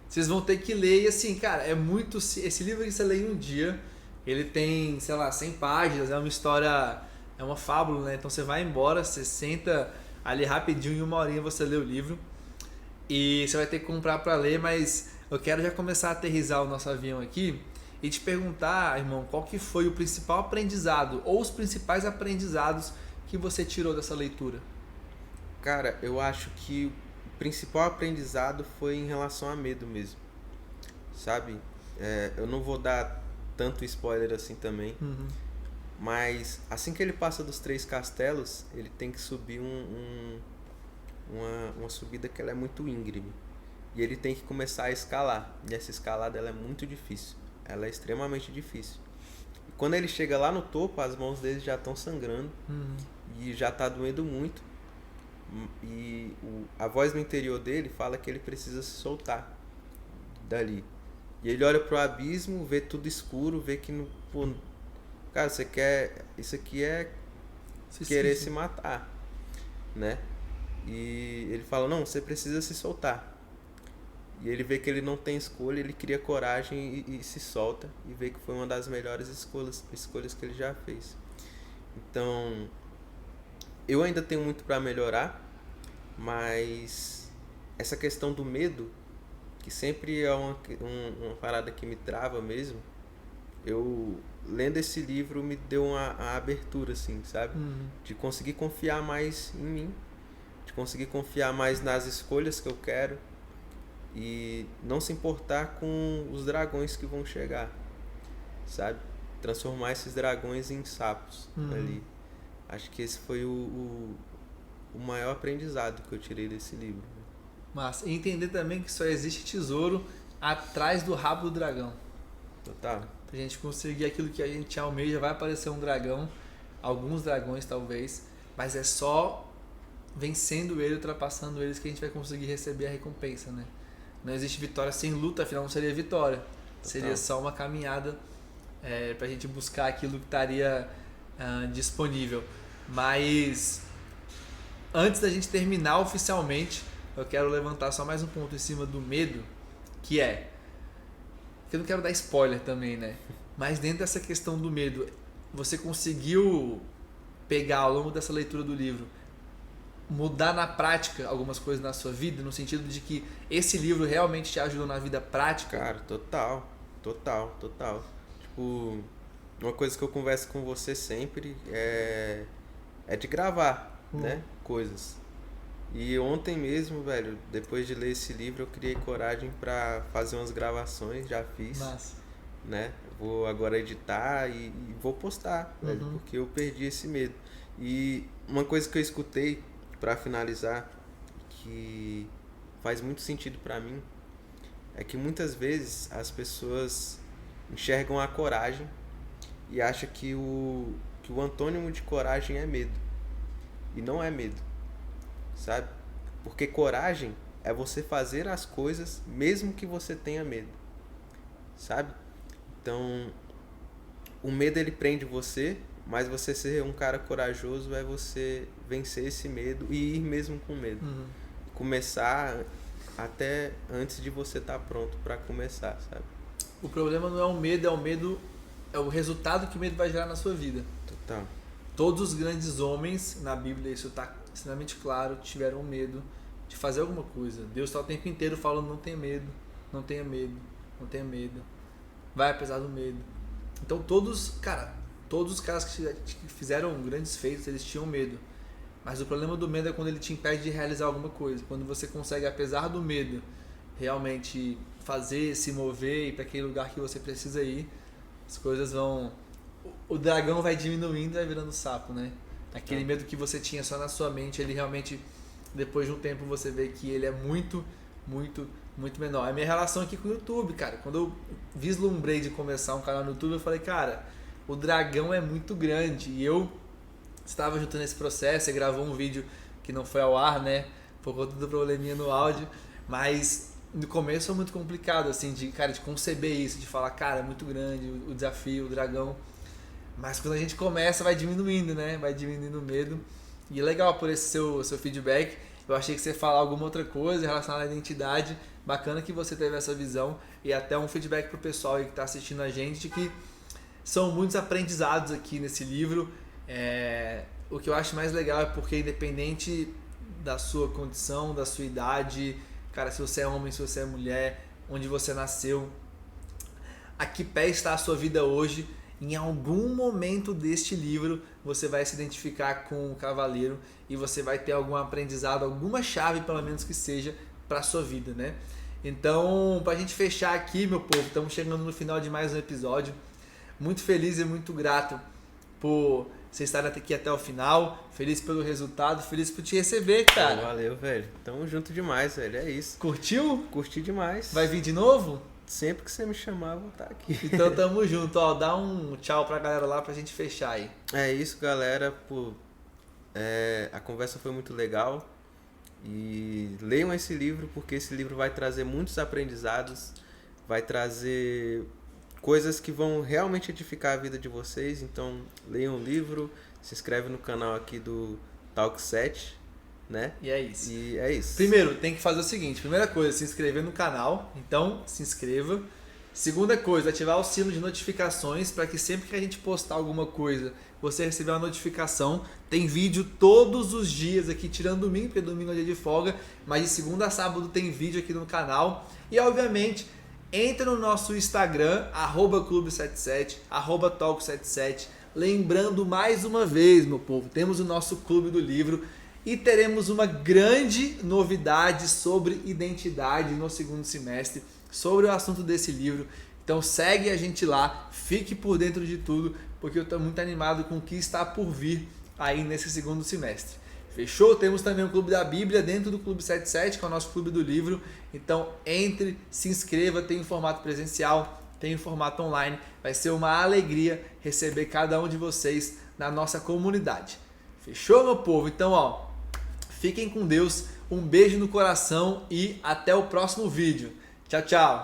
vocês vão ter que ler e assim, cara, é muito... Esse livro que você lê em um dia, ele tem, sei lá, 100 páginas, é uma história, é uma fábula, né? Então você vai embora, você senta ali rapidinho, em uma horinha você lê o livro e você vai ter que comprar para ler, mas eu quero já começar a aterrissar o nosso avião aqui e te perguntar, irmão, qual que foi o principal aprendizado ou os principais aprendizados que você tirou dessa leitura?
Cara, eu acho que o principal aprendizado foi em relação a medo mesmo, sabe? Eu não vou dar tanto spoiler assim também, mas assim que ele passa dos 3 castelos, ele tem que subir uma subida que ela é muito íngreme e ele tem que começar a escalar, e essa escalada ela é muito difícil. Ela é extremamente difícil. E quando ele chega lá no topo, as mãos dele já estão sangrando e já está doendo muito. E a voz no interior dele fala que ele precisa se soltar dali. E ele olha pro abismo, vê tudo escuro, vê que pô, cara, isso aqui é querer se matar, né? E ele fala, não, você precisa se soltar. E ele vê que ele não tem escolha, ele cria coragem e se solta. E vê que foi uma das melhores escolhas que ele já fez. Então, eu ainda tenho muito para melhorar, mas essa questão do medo, que sempre é uma parada que me trava mesmo, eu lendo esse livro me deu uma abertura, assim, sabe? De conseguir confiar mais em mim, de conseguir confiar mais nas escolhas que eu quero, e não se importar com os dragões que vão chegar, sabe? Transformar esses dragões em sapos ali. Acho que esse foi o maior aprendizado que eu tirei desse livro.
Mas entender também que só existe tesouro atrás do rabo do dragão.
Total.
Pra gente conseguir aquilo que a gente almeja, vai aparecer um dragão, alguns dragões talvez, mas é só vencendo ele, ultrapassando eles, que a gente vai conseguir receber a recompensa, né? Não existe vitória sem luta, afinal não seria vitória. Total. Seria só uma caminhada pra gente buscar aquilo que estaria disponível. Mas antes da gente terminar oficialmente, eu quero levantar só mais um ponto em cima do medo, que é... Eu não quero dar spoiler também, né? Mas dentro dessa questão do medo, você conseguiu pegar ao longo dessa leitura do livro, mudar na prática algumas coisas na sua vida, no sentido de que esse livro realmente te ajudou na vida prática?
Cara, total. Tipo, uma coisa que eu converso com você sempre é de gravar, né? Coisas. E ontem mesmo, velho, depois de ler esse livro, eu criei coragem pra fazer umas gravações, já fiz.
Massa.
Né? Vou agora editar e vou postar, velho, porque eu perdi esse medo. E uma coisa que eu escutei, pra finalizar, que faz muito sentido pra mim, é que muitas vezes as pessoas enxergam a coragem e acha que o antônimo de coragem é medo. E não é medo, sabe? Porque coragem é você fazer as coisas mesmo que você tenha medo, sabe? Então, o medo ele prende você, mas você ser um cara corajoso é você vencer esse medo e ir mesmo com medo. Começar até antes de você estar pronto para começar, sabe?
O problema não é o medo, é o resultado que o medo vai gerar na sua vida.
Total.
Todos os grandes homens, na Bíblia isso está extremamente claro, tiveram medo de fazer alguma coisa. Deus está o tempo inteiro falando, não tenha medo, não tenha medo, não tenha medo. Vai apesar do medo. Então todos os caras que fizeram grandes feitos, eles tinham medo. Mas o problema do medo é quando ele te impede de realizar alguma coisa. Quando você consegue, apesar do medo, realmente fazer, se mover e ir para aquele lugar que você precisa ir, as coisas vão... O dragão vai diminuindo e vai virando sapo, né? Aquele medo que você tinha só na sua mente, ele realmente, depois de um tempo, você vê que ele é muito, muito, muito menor. A minha relação aqui com o YouTube, cara, quando eu vislumbrei de começar um canal no YouTube, eu falei, cara, o dragão é muito grande. E eu estava juntando esse processo, você gravou um vídeo que não foi ao ar, né? Por conta do probleminha no áudio, mas no começo foi muito complicado, assim, de conceber isso, de falar, cara, é muito grande o desafio, o dragão. Mas quando a gente começa, vai diminuindo, né? Vai diminuindo o medo. E é legal por esse seu feedback. Eu achei que você ia falar alguma outra coisa relacionada à identidade. Bacana que você teve essa visão. E até um feedback pro pessoal aí que está assistindo a gente, de que são muitos aprendizados aqui nesse livro. O que eu acho mais legal é porque, independente da sua condição, da sua idade, cara, se você é homem, se você é mulher, onde você nasceu, a que pé está a sua vida hoje, em algum momento deste livro você vai se identificar com o cavaleiro e você vai ter algum aprendizado, alguma chave pelo menos que seja para a sua vida, né? Então, para a gente fechar aqui, meu povo, estamos chegando no final de mais um episódio. Muito feliz e muito grato por vocês estarem aqui até o final. Feliz pelo resultado, feliz por te receber, cara.
Valeu, velho. Tamo junto demais, velho. É isso.
Curtiu?
Curti demais.
Vai vir de novo?
Sempre que você me chamar, eu vou estar aqui.
Então tamo junto, ó. Dá um tchau pra galera lá pra gente fechar aí.
É isso, galera. A conversa foi muito legal. E leiam esse livro, porque esse livro vai trazer muitos aprendizados, vai trazer coisas que vão realmente edificar a vida de vocês. Então, leiam o livro, se inscreve no canal aqui do Talk 7, né?
E é isso.
E é isso.
Primeiro, tem que fazer o seguinte. Primeira coisa, se inscrever no canal. Então, se inscreva. Segunda coisa, ativar o sino de notificações para que sempre que a gente postar alguma coisa, você receber uma notificação. Tem vídeo todos os dias aqui, tirando domingo, porque domingo é dia de folga, mas de segunda a sábado tem vídeo aqui no canal. E, obviamente, entra no nosso Instagram, @clube77, @talk77. Lembrando mais uma vez, meu povo, temos o nosso Clube do Livro e teremos uma grande novidade sobre identidade no segundo semestre, sobre o assunto desse livro. Então segue a gente lá, fique por dentro de tudo, porque eu estou muito animado com o que está por vir aí nesse segundo semestre. Fechou? Temos também o Clube da Bíblia dentro do Clube 77, que é o nosso Clube do Livro. Então entre, se inscreva, tem em formato presencial, tem em formato online. Vai ser uma alegria receber cada um de vocês na nossa comunidade. Fechou, meu povo? Então, ó, fiquem com Deus, um beijo no coração e até o próximo vídeo. Tchau, tchau!